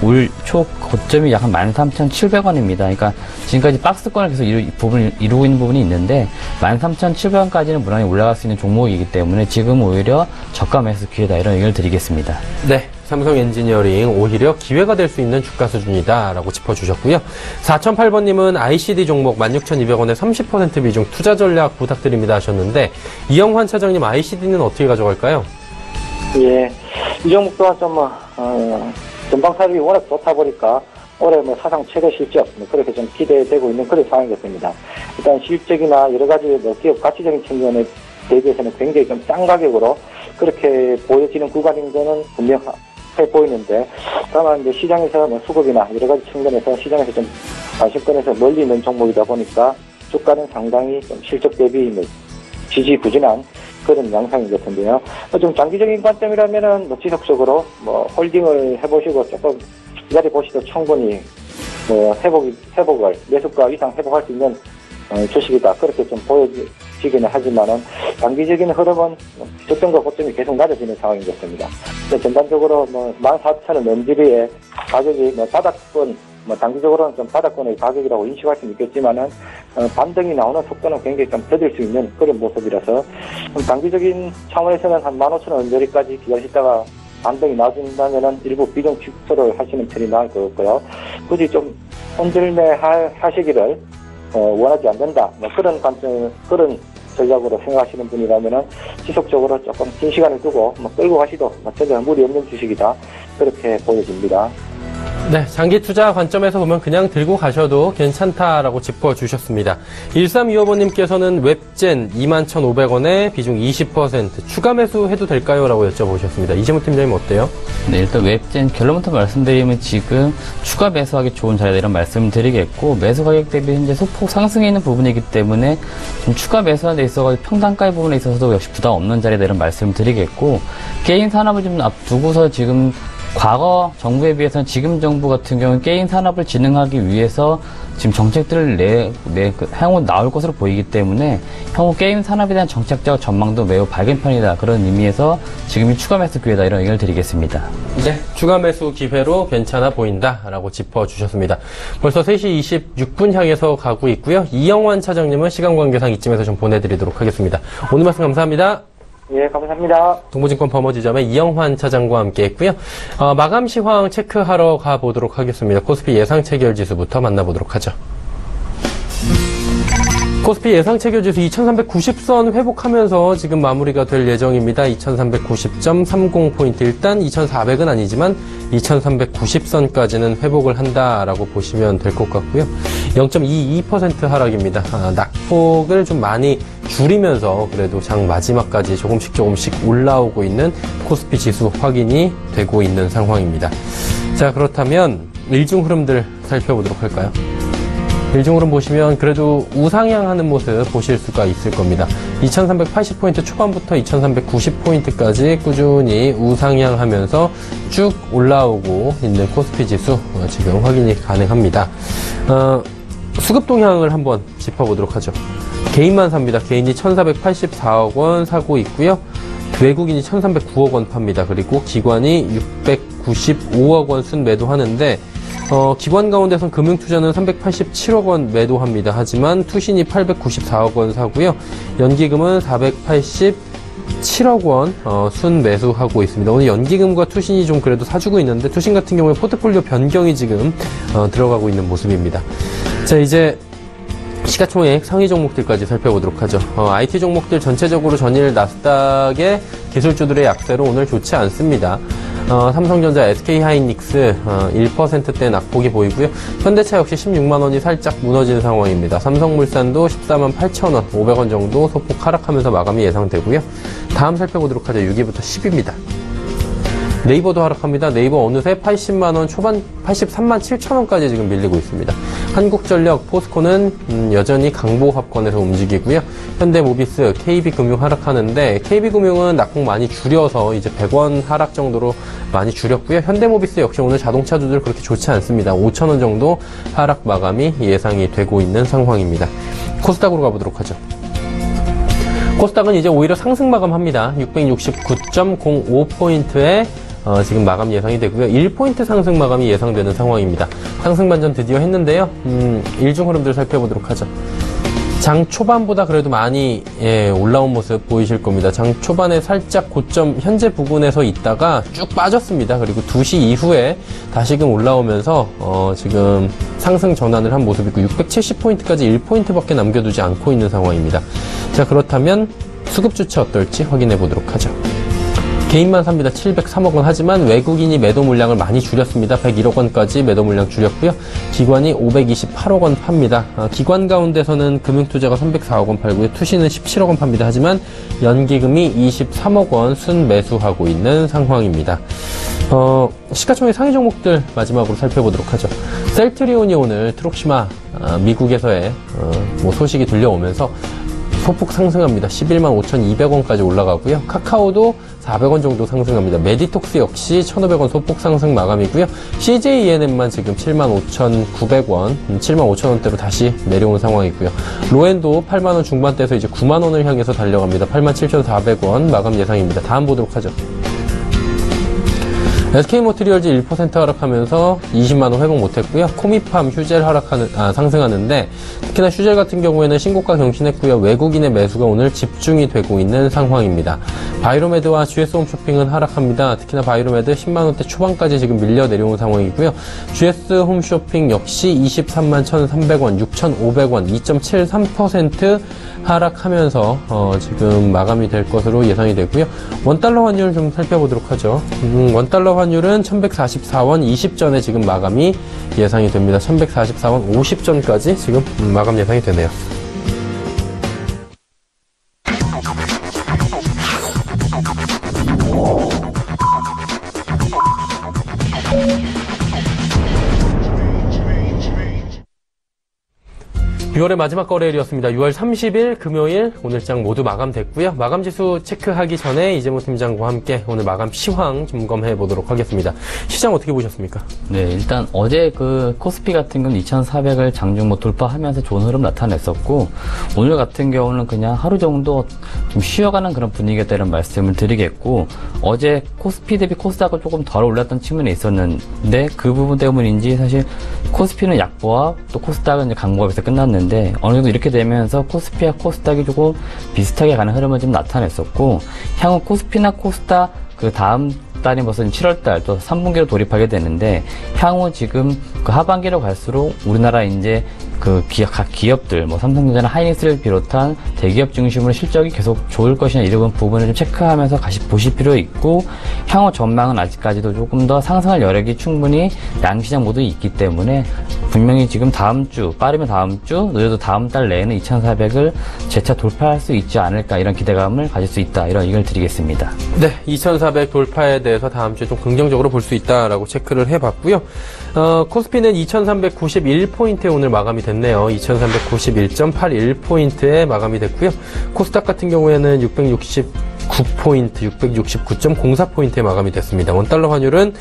올 초 고점이 약 한 13,700원입니다. 그러니까 지금까지 박스권을 계속 이루고 있는 부분이 있는데 13,700원까지는 무난히 올라갈 수 있는 종목이기 때문에 지금 오히려 저가 매수 기회다 이런 의견을 드리겠습니다. 네, 삼성 엔지니어링 오히려 기회가 될 수 있는 주가 수준이다 라고 짚어주셨고요. 4008번님은 ICD 종목 16,200원에 30% 비중 투자 전략 부탁드립니다 하셨는데, 이영환 차장님 ICD는 어떻게 가져갈까요? 예, 이 종목 또한 좀 전방사업이 워낙 좋다 보니까 올해 사상 최대 실적 그렇게 좀 기대되고 있는 그런 상황이었습니다. 일단 실적이나 여러 가지 기업 가치적인 측면에 대비해서는 굉장히 좀 싼 가격으로 그렇게 보여지는 구간인 거는 분명해 보이는데, 다만 이제 시장에서 수급이나 여러 가지 측면에서 시장에서 좀 관심권에서 멀리 있는 종목이다 보니까 주가는 상당히 좀 실적 대비 지지부진한 그런 양상인 것 같은데요. 좀 장기적인 관점이라면은 지속적으로 홀딩을 해보시고 조금 기다려보시도 충분히 회복을 매수가 이상 회복할 수 있는 주식이다. 그렇게 좀 보여지기는 하지만은 장기적인 흐름은 저점과 고점이 계속 낮아지는 상황인 것 같습니다. 전반적으로 14,000원 넘지리에 가격이 바닥권 단기적으로는 좀 바닥권의 가격이라고 인식할 수는 있겠지만은 반등이 나오는 속도는 굉장히 좀 더딜 수 있는 그런 모습이라서 단기적인 차원에서는 한 15,000원 언저리까지 기다리시다가 반등이 나준다면은 일부 비중 축소를 하시는 편이 나을 것 같고요. 굳이 좀 손절매 하시기를 원하지 않는다. 그런 관점, 그런 전략으로 생각하시는 분이라면은 지속적으로 조금 긴 시간을 두고 끌고 가시도 전혀 무리 없는 주식이다. 그렇게 보여집니다. 네, 장기 투자 관점에서 보면 그냥 들고 가셔도 괜찮다라고 짚어주셨습니다. 1325번님께서는 웹젠 21,500원에 비중 20% 추가 매수해도 될까요? 라고 여쭤보셨습니다. 이재무 팀장님 어때요? 네, 일단 웹젠 결론부터 말씀드리면 지금 추가 매수하기 좋은 자리다 이런 말씀을 드리겠고, 매수 가격 대비 현재 소폭 상승해 있는 부분이기 때문에 좀 추가 매수하는 데 있어서 평단가의 부분에 있어서도 역시 부담 없는 자리다 이런 말씀을 드리겠고, 게임 산업을 좀 앞두고서 지금 과거 정부에 비해서는 지금 정부 같은 경우는 게임 산업을 진흥하기 위해서 지금 정책들을 향후 나올 것으로 보이기 때문에 향후 게임 산업에 대한 정책적 전망도 매우 밝은 편이다. 그런 의미에서 지금이 추가 매수 기회다 이런 의견을 드리겠습니다. 네, 추가 매수 기회로 괜찮아 보인다라고 짚어주셨습니다. 벌써 3시 26분 향해서 가고 있고요. 이영환 차장님은 시간 관계상 이쯤에서 좀 보내드리도록 하겠습니다. 오늘 말씀 감사합니다. 예, 감사합니다. 동부증권 버머지점의 이영환 차장과 함께 했고요. 마감 시황 체크하러 가보도록 하겠습니다. 코스피 예상 체결 지수부터 만나보도록 하죠. 코스피 예상 체결 지수 2390선 회복하면서 지금 마무리가 될 예정입니다. 2390.30포인트. 일단 2400은 아니지만 2390선까지는 회복을 한다라고 보시면 될 것 같고요. 0.22% 하락입니다. 낙폭을 좀 많이 줄이면서 그래도 장 마지막까지 조금씩 올라오고 있는 코스피 지수 확인이 되고 있는 상황입니다. 자, 그렇다면 일중 흐름들 살펴보도록 할까요? 일중 흐름 보시면 그래도 우상향하는 모습 보실 수가 있을 겁니다. 2380포인트 초반부터 2390포인트까지 꾸준히 우상향하면서 쭉 올라오고 있는 코스피 지수 지금 확인이 가능합니다. 수급 동향을 한번 짚어보도록 하죠. 개인만 삽니다. 개인이 1484억 원 사고 있고요. 외국인이 1309억 원 팝니다. 그리고 기관이 695억 원 순매도 하는데 기관 가운데선 금융투자는 387억 원 매도합니다. 하지만 투신이 894억 원 사고요. 연기금은 487억 원 순매수하고 있습니다. 오늘 연기금과 투신이 좀 그래도 사주고 있는데 투신 같은 경우에 포트폴리오 변경이 지금 들어가고 있는 모습입니다. 자, 이제 시가총액 상위 종목들까지 살펴보도록 하죠. IT 종목들 전체적으로 전일 나스닥의 기술주들의 약세로 오늘 좋지 않습니다. 삼성전자, SK하이닉스 1%대 낙폭이 보이고요. 현대차 역시 16만 원이 살짝 무너진 상황입니다. 삼성물산도 14만 8천 원, 500원 정도 소폭 하락하면서 마감이 예상되고요. 다음 살펴보도록 하죠. 6위부터 10위입니다. 네이버도 하락합니다. 네이버 어느새 80만 원 초반 83만 7천 원까지 지금 밀리고 있습니다. 한국전력, 포스코는 여전히 강보합권에서 움직이고요. 현대모비스, KB금융 하락하는데 KB금융은 낙폭 많이 줄여서 이제 100원 하락 정도로 많이 줄였고요. 현대모비스 역시 오늘 자동차주들 그렇게 좋지 않습니다. 5천 원 정도 하락 마감이 예상이 되고 있는 상황입니다. 코스닥으로 가보도록 하죠. 코스닥은 이제 오히려 상승 마감합니다. 669.05포인트에 지금 마감 예상이 되고요. 1포인트 상승 마감이 예상되는 상황입니다. 상승 반전 드디어 했는데요. 일중 흐름들 살펴보도록 하죠. 장 초반보다 그래도 많이 올라온 모습 보이실 겁니다. 장 초반에 살짝 고점 현재 부근에서 있다가 쭉 빠졌습니다. 그리고 2시 이후에 다시금 올라오면서 지금 상승 전환을 한 모습이고 670포인트까지 1포인트밖에 남겨두지 않고 있는 상황입니다. 자, 그렇다면 수급주체 어떨지 확인해 보도록 하죠. 개인만 삽니다. 703억 원. 하지만 외국인이 매도 물량을 많이 줄였습니다. 101억 원까지 매도 물량 줄였고요. 기관이 528억 원 팝니다. 기관 가운데서는 금융투자가 304억 원 팔고요. 투시는 17억 원 팝니다. 하지만 연기금이 23억 원 순매수하고 있는 상황입니다. 시가총액 상위 종목들 마지막으로 살펴보도록 하죠. 셀트리온이 오늘 트록시마 미국에서의 소식이 들려오면서 소폭 상승합니다. 11만 5,200원까지 올라가고요. 카카오도 400원 정도 상승합니다. 메디톡스 역시 1,500원 소폭 상승 마감이고요. CJENM만 지금 75,900원, 75,000원대로 다시 내려온 상황이고요. 로엔도 8만원 중반대에서 이제 9만원을 향해서 달려갑니다. 87,400원 마감 예상입니다. 다음 보도록 하죠. SK모트리얼즈 1% 하락하면서 20만원 회복 못했고요. 코미팜, 휴젤 상승하는데 특히나 휴젤 같은 경우에는 신고가 경신했고요. 외국인의 매수가 오늘 집중이 되고 있는 상황입니다. 바이로메드와 GS홈쇼핑은 하락합니다. 특히나 바이로메드 10만원대 초반까지 지금 밀려 내려온 상황이고요. GS홈쇼핑 역시 23만 1,300원, 6,500원, 2.73% 하락하면서 지금 마감이 될 것으로 예상이 되고요. 원달러 환율 좀 살펴보도록 하죠. 원달러 환율은 1144원 20전에 지금 마감이 예상이 됩니다. 1144원 50전까지 지금 마감 예상이 되네요. (6월의) 마지막 거래일이었습니다. 6월 30일 금요일 오늘 장 모두 마감됐고요. 마감 지수 체크하기 전에 이재모 팀장과 함께 오늘 마감 시황 점검해 보도록 하겠습니다. 시장 어떻게 보셨습니까? 네, 일단 어제 그 코스피 같은 경우는 2,400을 장중 돌파하면서 좋은 흐름 나타냈었고, 오늘 같은 경우는 그냥 하루 정도 좀 쉬어가는 그런 분위기였다는 말씀을 드리겠고, 어제 코스피 대비 코스닥을 조금 덜 올랐던 측면이 있었는데 그 부분 때문인지 사실 코스피는 약보합, 또 코스닥은 이제 강보합에서 끝났는데 어느 정도 이렇게 되면서 코스피와 코스닥이 조금 비슷하게 가는 흐름을 좀 나타냈었고, 향후 코스피나 코스닥 그 다음 달이 벌써 7월달 또 3분기로 돌입하게 되는데, 향후 지금 그 하반기로 갈수록 우리나라 이제 그 각 기업들, 삼성전자나 하이닉스를 비롯한 대기업 중심으로 실적이 계속 좋을 것이냐 이런 부분을 좀 체크하면서 같이 보실 필요 있고, 향후 전망은 아직까지도 조금 더 상승할 여력이 충분히 양시장 모두 있기 때문에 분명히 지금 다음 주, 빠르면 다음 주, 늦어도 다음 달 내에는 2,400을 재차 돌파할 수 있지 않을까 이런 기대감을 가질 수 있다. 이런 의견을 드리겠습니다. 네, 2,400 돌파에 대해서 다음 주에 좀 긍정적으로 볼 수 있다라고 체크를 해봤고요. 코스피는 2,391포인트에 오늘 마감이 됐네요. 2,391.81포인트에 마감이 됐고요. 코스닥 같은 경우에는 669포인트, 669.04포인트에 마감이 됐습니다. 원달러 환율은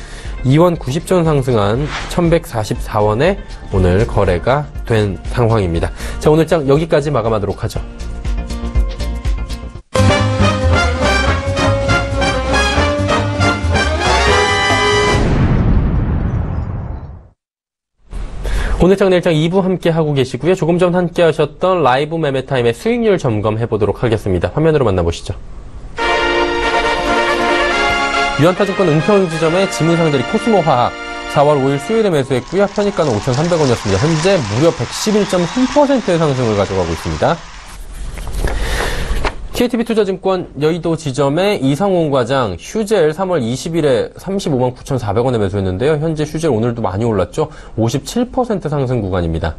2원 90전 상승한 1,144원에 오늘 거래가 된 상황입니다. 자, 오늘 장 여기까지 마감하도록 하죠. 오늘 장 내일 장 2부 함께 하고 계시고요. 조금 전 함께 하셨던 라이브 매매타임의 수익률 점검해 보도록 하겠습니다. 화면으로 만나보시죠. 유한타증권 은평지점의 지문상들이 코스모화학 4월 5일 수요일에 매수했고요. 편입가는 5,300원이었습니다. 현재 무려 111.3%의 상승을 가져가고 있습니다. KTB투자증권 여의도 지점의 이상훈 과장 휴젤 3월 20일에 35만 9,400원에 매수했는데요. 현재 휴젤 오늘도 많이 올랐죠. 57% 상승 구간입니다.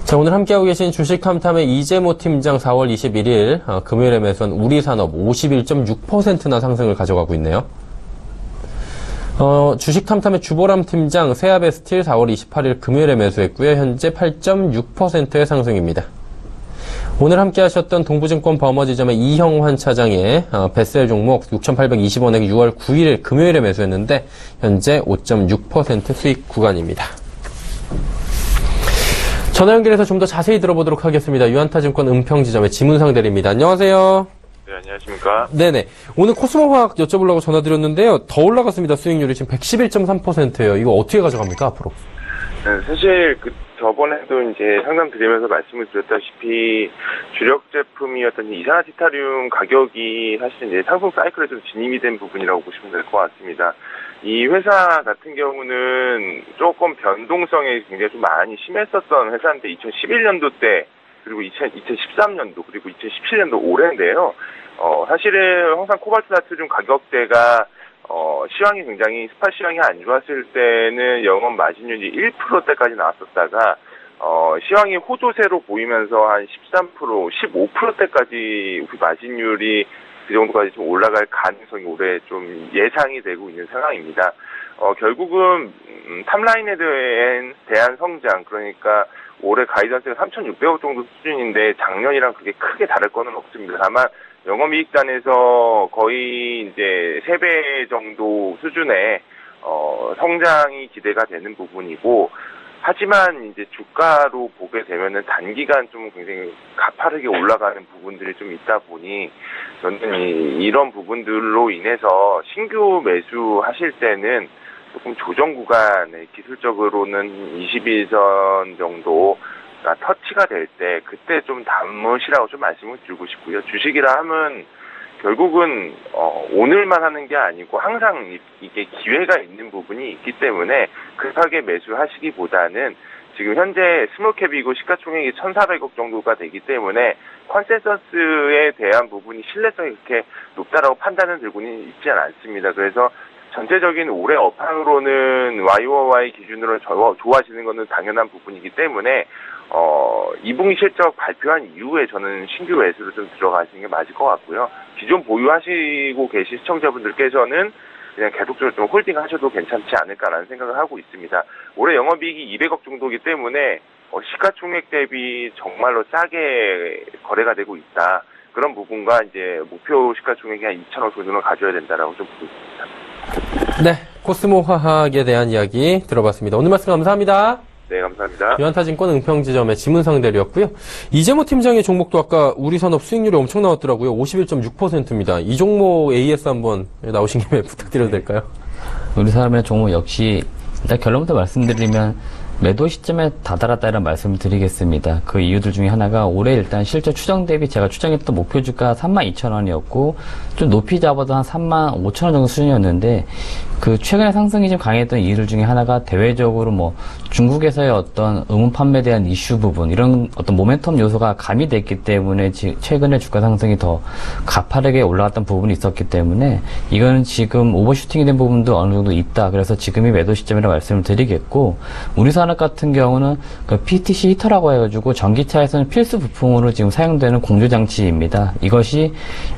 자, 오늘 함께하고 계신 주식탐탐의 이재모 팀장 4월 21일 금요일에 매수한 우리산업 51.6%나 상승을 가져가고 있네요. 주식탐탐의 주보람 팀장 세아베스틸 4월 28일 금요일에 매수했고요. 현재 8.6%의 상승입니다. 오늘 함께 하셨던 동부증권 버머지점의 이형환 차장의 베셀 종목 6,820원에 6월 9일 금요일에 매수했는데 현재 5.6% 수익 구간입니다. 전화 연결해서 좀 더 자세히 들어보도록 하겠습니다. 유한타증권 은평지점의 지문상 대리입니다. 안녕하세요. 네, 안녕하십니까. 네네. 오늘 코스모화학 여쭤보려고 전화드렸는데요. 더 올라갔습니다. 수익률이 지금 111.3%예요. 이거 어떻게 가져갑니까, 앞으로? 네, 사실 저번에도 이제 상담 드리면서 말씀을 드렸다시피 주력 제품이었던 이산화티타륨 가격이 사실 이제 상승 사이클에 좀 진입이 된 부분이라고 보시면 될 것 같습니다. 이 회사 같은 경우는 조금 변동성이 굉장히 좀 많이 심했었던 회사인데 2011년도 때 그리고 2013년도 그리고 2017년도 올해인데요. 사실은 항상 코발트 나트륨 가격대가 시황이 굉장히 스팟 시황이 안 좋았을 때는 영업 마진율이 1%대까지 나왔었다가 시황이 호조세로 보이면서 한 13%, 15%대까지 마진율이 그 정도까지 좀 올라갈 가능성이 올해 좀 예상이 되고 있는 상황입니다. 결국은 탑라인에 대한 성장, 그러니까 올해 가이던스가 3,600억 정도 수준인데 작년이랑 그게 크게 다를 거는 없습니다. 다만 영업이익단에서 거의 이제 3배 정도 수준의 성장이 기대가 되는 부분이고, 하지만 이제 주가로 보게 되면은 단기간 좀 굉장히 가파르게 올라가는 부분들이 좀 있다 보니 저는 이런 부분들로 인해서 신규 매수하실 때는 조금 조정 구간에 기술적으로는 21선 정도 터치가 될 때 그때 좀 담으시라고 좀 말씀을 드리고 싶고요. 주식이라 하면 결국은 오늘만 하는 게 아니고 항상 이게 기회가 있는 부분이 있기 때문에 급하게 매수하시기보다는 지금 현재 스몰캡이고 시가총액이 1,400억 정도가 되기 때문에 컨센서스에 대한 부분이 신뢰성이 그렇게 높다라고 판단은 들고는 있지는 않습니다. 그래서 전체적인 올해 업황으로는 YOY 기준으로 좋아지는 것은 당연한 부분이기 때문에 2분기 실적 발표한 이후에 저는 신규 매수로 좀 들어가시는 게 맞을 것 같고요. 기존 보유하시고 계신 시청자분들께서는 그냥 계속적으로 좀 홀딩 하셔도 괜찮지 않을까라는 생각을 하고 있습니다. 올해 영업이익이 200억 정도이기 때문에 시가총액 대비 정말로 싸게 거래가 되고 있다. 그런 부분과 이제 목표 시가총액이 한 2천억 정도는 가져야 된다라고 좀 보고 있습니다. 네, 코스모화학에 대한 이야기 들어봤습니다. 오늘 말씀 감사합니다. 네, 감사합니다. 유한타증권 은평지점의 지문상 대리였고요. 이재모 팀장의 종목도 아까 우리산업 수익률이 엄청 나왔더라고요. 51.6%입니다. 이 종목 AS 한번 나오신 김에 부탁드려도 될까요? 우리산업의 종목 역시 일단 결론부터 말씀드리면 매도 시점에 다다랐다는 말씀을 드리겠습니다. 그 이유들 중에 하나가 올해 일단 실제 추정 대비 제가 추정했던 목표 주가 32,000원이었고 좀 높이 잡아도 한 35,000원 정도 수준이었는데 그 최근에 상승이 좀 강했던 이유들 중에 하나가 대외적으로 뭐 중국에서의 어떤 의문 판매에 대한 이슈 부분 이런 어떤 모멘텀 요소가 가미됐기 때문에 최근에 주가 상승이 더 가파르게 올라갔던 부분이 있었기 때문에 이거는 지금 오버슈팅이 된 부분도 어느 정도 있다. 그래서 지금이 매도 시점이라 말씀을 드리겠고 우리사 우리산업 같은 경우는 그 PTC 히터라고 해가지고 전기차에서는 필수 부품으로 지금 사용되는 공조 장치입니다. 이것이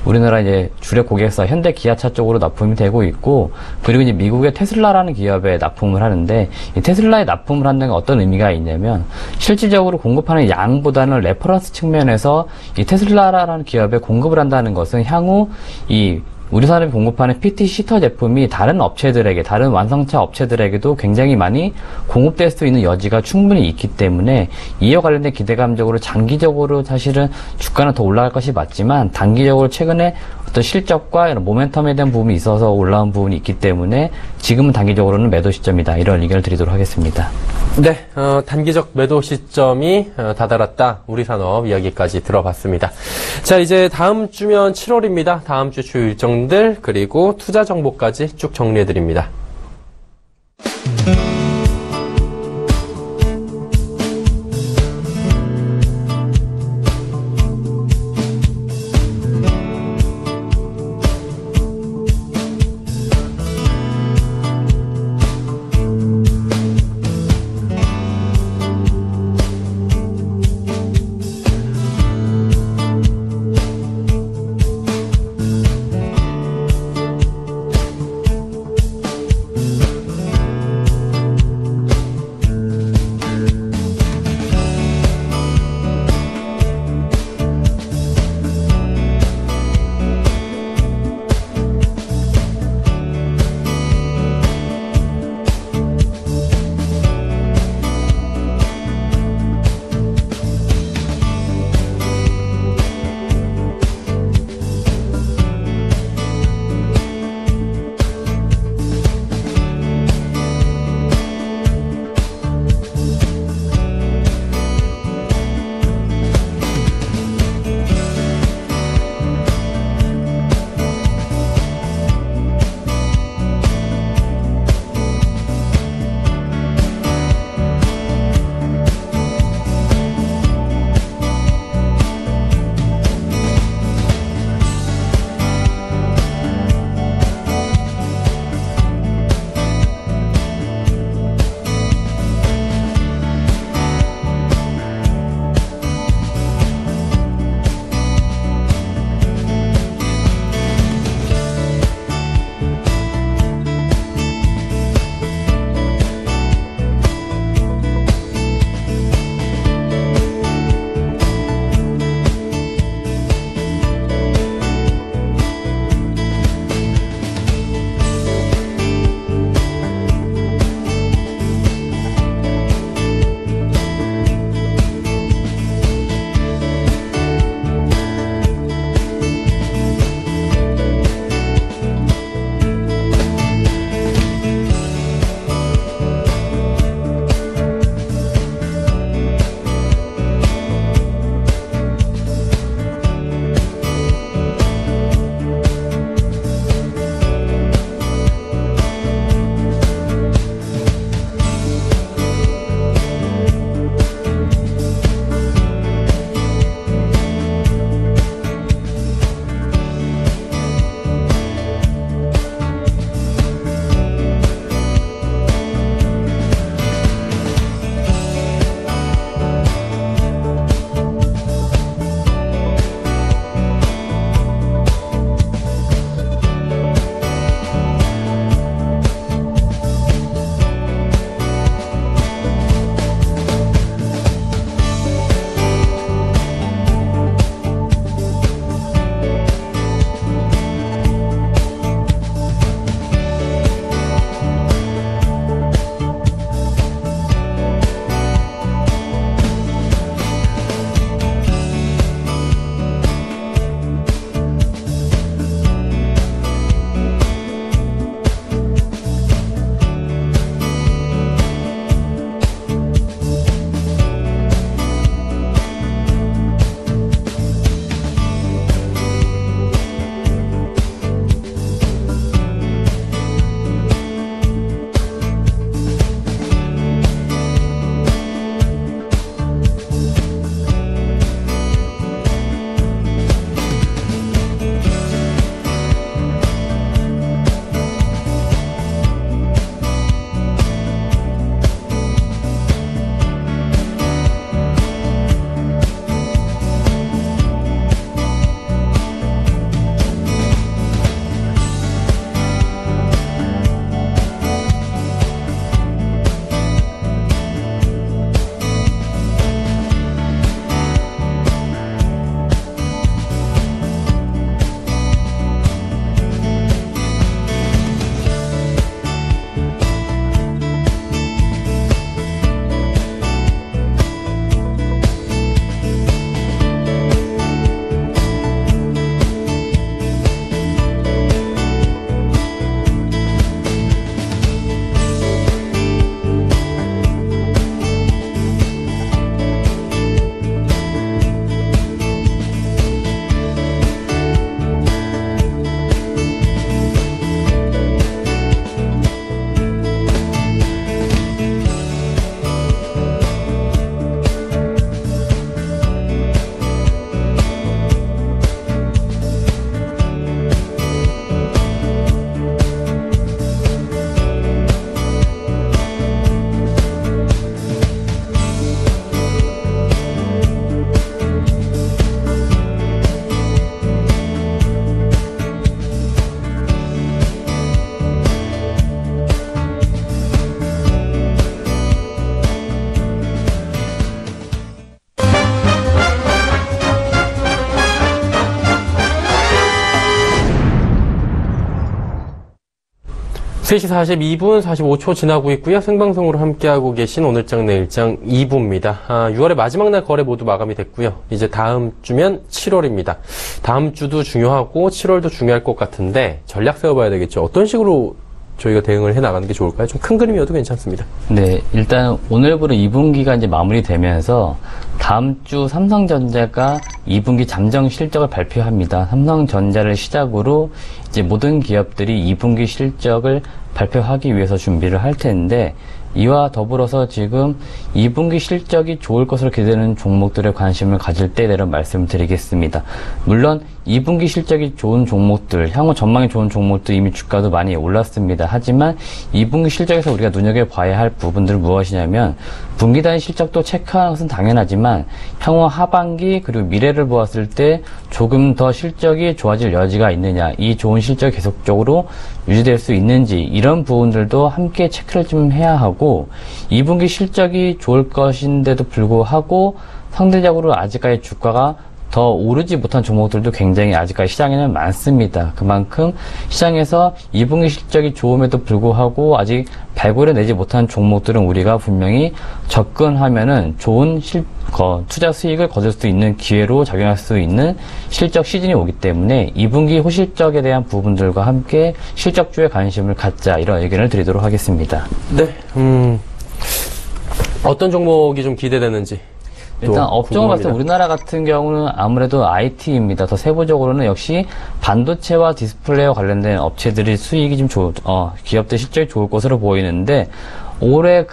우리나라 이제 주력 고객사 현대 기아차 쪽으로 납품이 되고 있고, 그리고 이제 미국의 테슬라라는 기업에 납품을 하는데, 이 테슬라에 납품을 한다는 게 어떤 의미가 있냐면 실질적으로 공급하는 양보다는 레퍼런스 측면에서 이 테슬라라는 기업에 공급을 한다는 것은 향후 이 우리 산업이 공급하는 PTC 히터 제품이 다른 업체들에게, 다른 완성차 업체들에게도 굉장히 많이 공급될 수 있는 여지가 충분히 있기 때문에 이와 관련된 기대감적으로 장기적으로 사실은 주가는 더 올라갈 것이 맞지만, 단기적으로 최근에 어떤 실적과 이런 모멘텀에 대한 부분이 있어서 올라온 부분이 있기 때문에 지금은 단기적으로는 매도 시점이다, 이런 의견을 드리도록 하겠습니다. 네, 단기적 매도 시점이 다다랐다. 우리 산업 이야기까지 들어봤습니다. 자, 이제 다음 주면 7월입니다. 다음 주 주요 일정들 그리고 투자 정보까지 쭉 정리해드립니다. 3시 42분 45초 지나고 있고요. 생방송으로 함께하고 계신 오늘장 내일장 2부입니다. 6월의 마지막 날 거래 모두 마감이 됐고요. 이제 다음 주면 7월입니다. 다음 주도 중요하고 7월도 중요할 것 같은데 전략 세워봐야 되겠죠. 어떤 식으로 저희가 대응을 해나가는 게 좋을까요? 좀 큰 그림이어도 괜찮습니다. 네, 일단 오늘부로 2분기가 이제 마무리되면서 다음 주 삼성전자가 2분기 잠정 실적을 발표합니다. 삼성전자를 시작으로 이제 모든 기업들이 2분기 실적을 발표하기 위해서 준비를 할 텐데, 이와 더불어서 지금 2분기 실적이 좋을 것으로 기대되는 종목들에 관심을 가질 때 대한 말씀을 드리겠습니다. 물론 2분기 실적이 좋은 종목들, 향후 전망이 좋은 종목들 이미 주가도 많이 올랐습니다. 하지만 2분기 실적에서 우리가 눈여겨봐야 할 부분들은 무엇이냐면, 분기 단위 실적도 체크하는 것은 당연하지만 향후 하반기 그리고 미래를 보았을 때 조금 더 실적이 좋아질 여지가 있느냐, 이 좋은 실적이 계속적으로 유지될 수 있는지, 이런 부분들도 함께 체크를 좀 해야 하고, 2분기 실적이 좋을 것인데도 불구하고 상대적으로 아직까지 주가가 더 오르지 못한 종목들도 굉장히 아직까지 시장에는 많습니다. 그만큼 시장에서 2분기 실적이 좋음에도 불구하고 아직 발굴해 내지 못한 종목들은 우리가 분명히 접근하면은 좋은 투자 수익을 거둘 수 있는 기회로 작용할 수 있는 실적 시즌이 오기 때문에 2분기 호실적에 대한 부분들과 함께 실적주에 관심을 갖자, 이런 의견을 드리도록 하겠습니다. 네, 어떤 종목이 좀 기대되는지. 일단 업종을 봤을 때 우리나라 같은 경우는 아무래도 IT입니다. 더 세부적으로는 역시 반도체와 디스플레이와 관련된 업체들이 수익이 좀 기업들 실적이 좋을 것으로 보이는데, 올해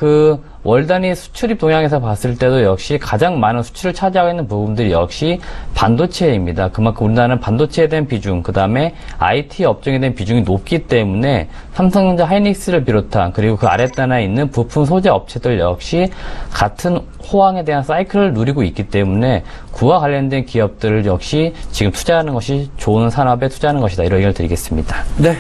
월 단위 수출입 동향에서 봤을 때도 역시 가장 많은 수출을 차지하고 있는 부분들이 역시 반도체입니다. 그만큼 우리나라는 반도체에 대한 비중, 그 다음에 IT 업종에 대한 비중이 높기 때문에 삼성전자, 하이닉스를 비롯한, 그리고 그 아랫단에 있는 부품 소재 업체들 역시 같은 호황에 대한 사이클을 누리고 있기 때문에 그와 관련된 기업들을 역시 지금 투자하는 것이 좋은 산업에 투자하는 것이다, 이런 의견을 드리겠습니다. 네,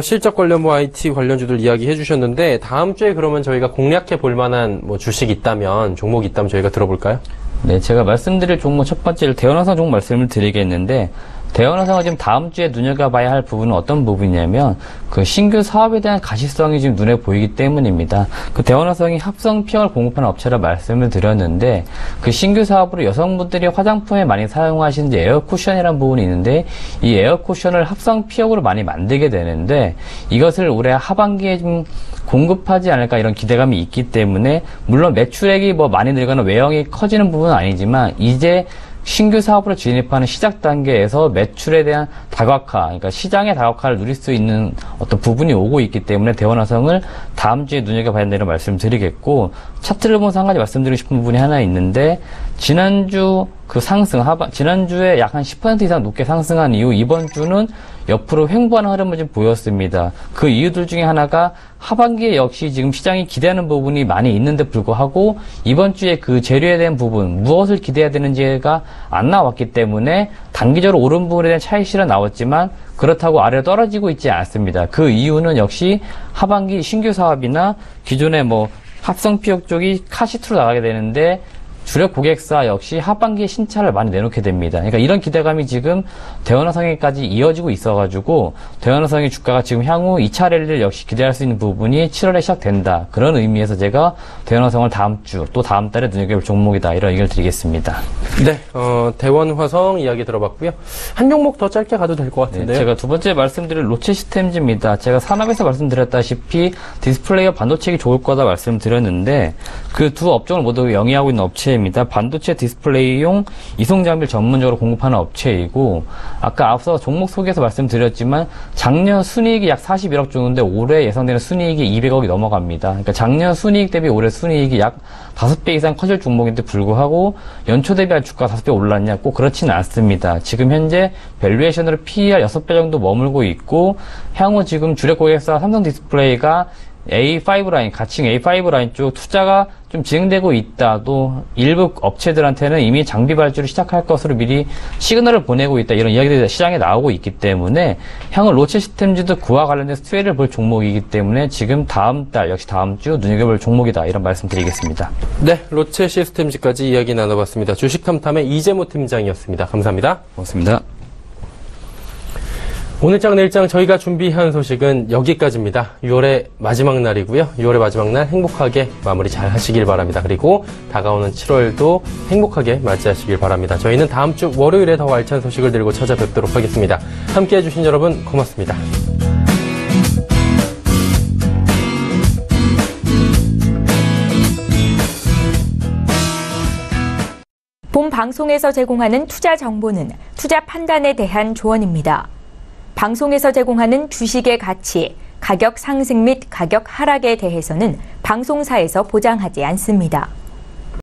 실적 관련 IT 관련주들 이야기해 주셨는데, 다음 주에 그러면 저희가 공략해 볼 만한 주식이 있다면, 종목이 있다면 저희가 들어볼까요? 네, 제가 말씀드릴 종목 첫 번째로 대원화성 종목 말씀을 드리겠는데, 대원화성은 지금 다음 주에 눈여겨봐야 할 부분은 어떤 부분이냐면, 신규 사업에 대한 가시성이 지금 눈에 보이기 때문입니다. 대원화성이 합성 피혁을 공급하는 업체라 말씀을 드렸는데, 신규 사업으로 여성분들이 화장품에 많이 사용하시는 에어 쿠션이라는 부분이 있는데, 이 에어 쿠션을 합성 피혁으로 많이 만들게 되는데, 이것을 올해 하반기에 좀 공급하지 않을까, 이런 기대감이 있기 때문에, 물론 매출액이 많이 늘거나 외형이 커지는 부분은 아니지만, 이제 신규 사업으로 진입하는 시작 단계에서 매출에 대한 다각화, 그러니까 시장의 다각화를 누릴 수 있는 어떤 부분이 오고 있기 때문에 대원화성을 다음 주에 눈여겨봐야 된다는 말씀드리겠고, 차트를 보면서 한 가지 말씀드리고 싶은 부분이 하나 있는데, 지난주 지난주에 약 한 10% 이상 높게 상승한 이후 이번 주는 옆으로 횡보하는 흐름을 좀 보였습니다. 그 이유들 중에 하나가 하반기에 역시 지금 시장이 기대하는 부분이 많이 있는데 불구하고 이번 주에 재료에 대한 부분, 무엇을 기대해야 되는지가 안 나왔기 때문에 단기적으로 오른 부분에 대한 차익실은 나왔지만 그렇다고 아래로 떨어지고 있지 않습니다. 그 이유는 역시 하반기 신규 사업이나 기존의 합성 피혁 쪽이 카시트로 나가게 되는데, 주력 고객사 역시 하반기에 신차를 많이 내놓게 됩니다. 그러니까 이런 기대감이 지금 대원화성에까지 이어지고 있어가지고, 대원화성의 주가가 지금 향후 2차 랠리를 역시 기대할 수 있는 부분이 7월에 시작된다, 그런 의미에서 제가 대원화성을 다음 주 또 다음 달에 눈여겨볼 종목이다, 이런 의견을 드리겠습니다. 네, 대원화성 이야기 들어봤고요. 한 종목 더 짧게 가도 될 것 같은데요. 네, 제가 두 번째 말씀드릴 로체 시스템즈입니다. 제가 산업에서 말씀드렸다시피 디스플레이와 반도체가 좋을 거다 말씀드렸는데, 그 두 업종을 모두 영위하고 있는 업체입니다. 반도체 디스플레이용 이송 장비를 전문적으로 공급하는 업체이고, 아까 앞서 종목 소개에서 말씀드렸지만 작년 순이익이 약 41억 정도인데 올해 예상되는 순이익이 200억이 넘어갑니다. 그러니까 작년 순이익 대비 올해 순이익이 약 5배 이상 커질 종목인데 불구하고 연초 대비할 주가가 5배 올랐냐? 꼭 그렇지는 않습니다. 지금 현재 밸류에이션으로 PER 6배 정도 머물고 있고, 향후 지금 주력 고객사 삼성 디스플레이가 A5 라인, 가칭 A5 라인 쪽 투자가 좀 진행되고 있다. 또 일부 업체들한테는 이미 장비 발주를 시작할 것으로 미리 시그널을 보내고 있다, 이런 이야기들이 시장에 나오고 있기 때문에 향후 로체 시스템즈도 그와 관련된 수혜를 볼 종목이기 때문에 지금 다음 달, 역시 다음 주 눈여겨볼 종목이다, 이런 말씀 드리겠습니다. 네, 로체 시스템즈까지 이야기 나눠봤습니다. 주식탐탐의 이재모 팀장이었습니다. 감사합니다. 고맙습니다. 오늘장 내일장 저희가 준비한 소식은 여기까지입니다. 6월의 마지막 날이고요. 6월의 마지막 날 행복하게 마무리 잘 하시길 바랍니다. 그리고 다가오는 7월도 행복하게 맞이하시길 바랍니다. 저희는 다음 주 월요일에 더 알찬 소식을 들고 찾아뵙도록 하겠습니다. 함께해 주신 여러분 고맙습니다. 본 방송에서 제공하는 투자 정보는 투자 판단에 대한 조언입니다. 방송에서 제공하는 주식의 가치, 가격 상승 및 가격 하락에 대해서는 방송사에서 보장하지 않습니다.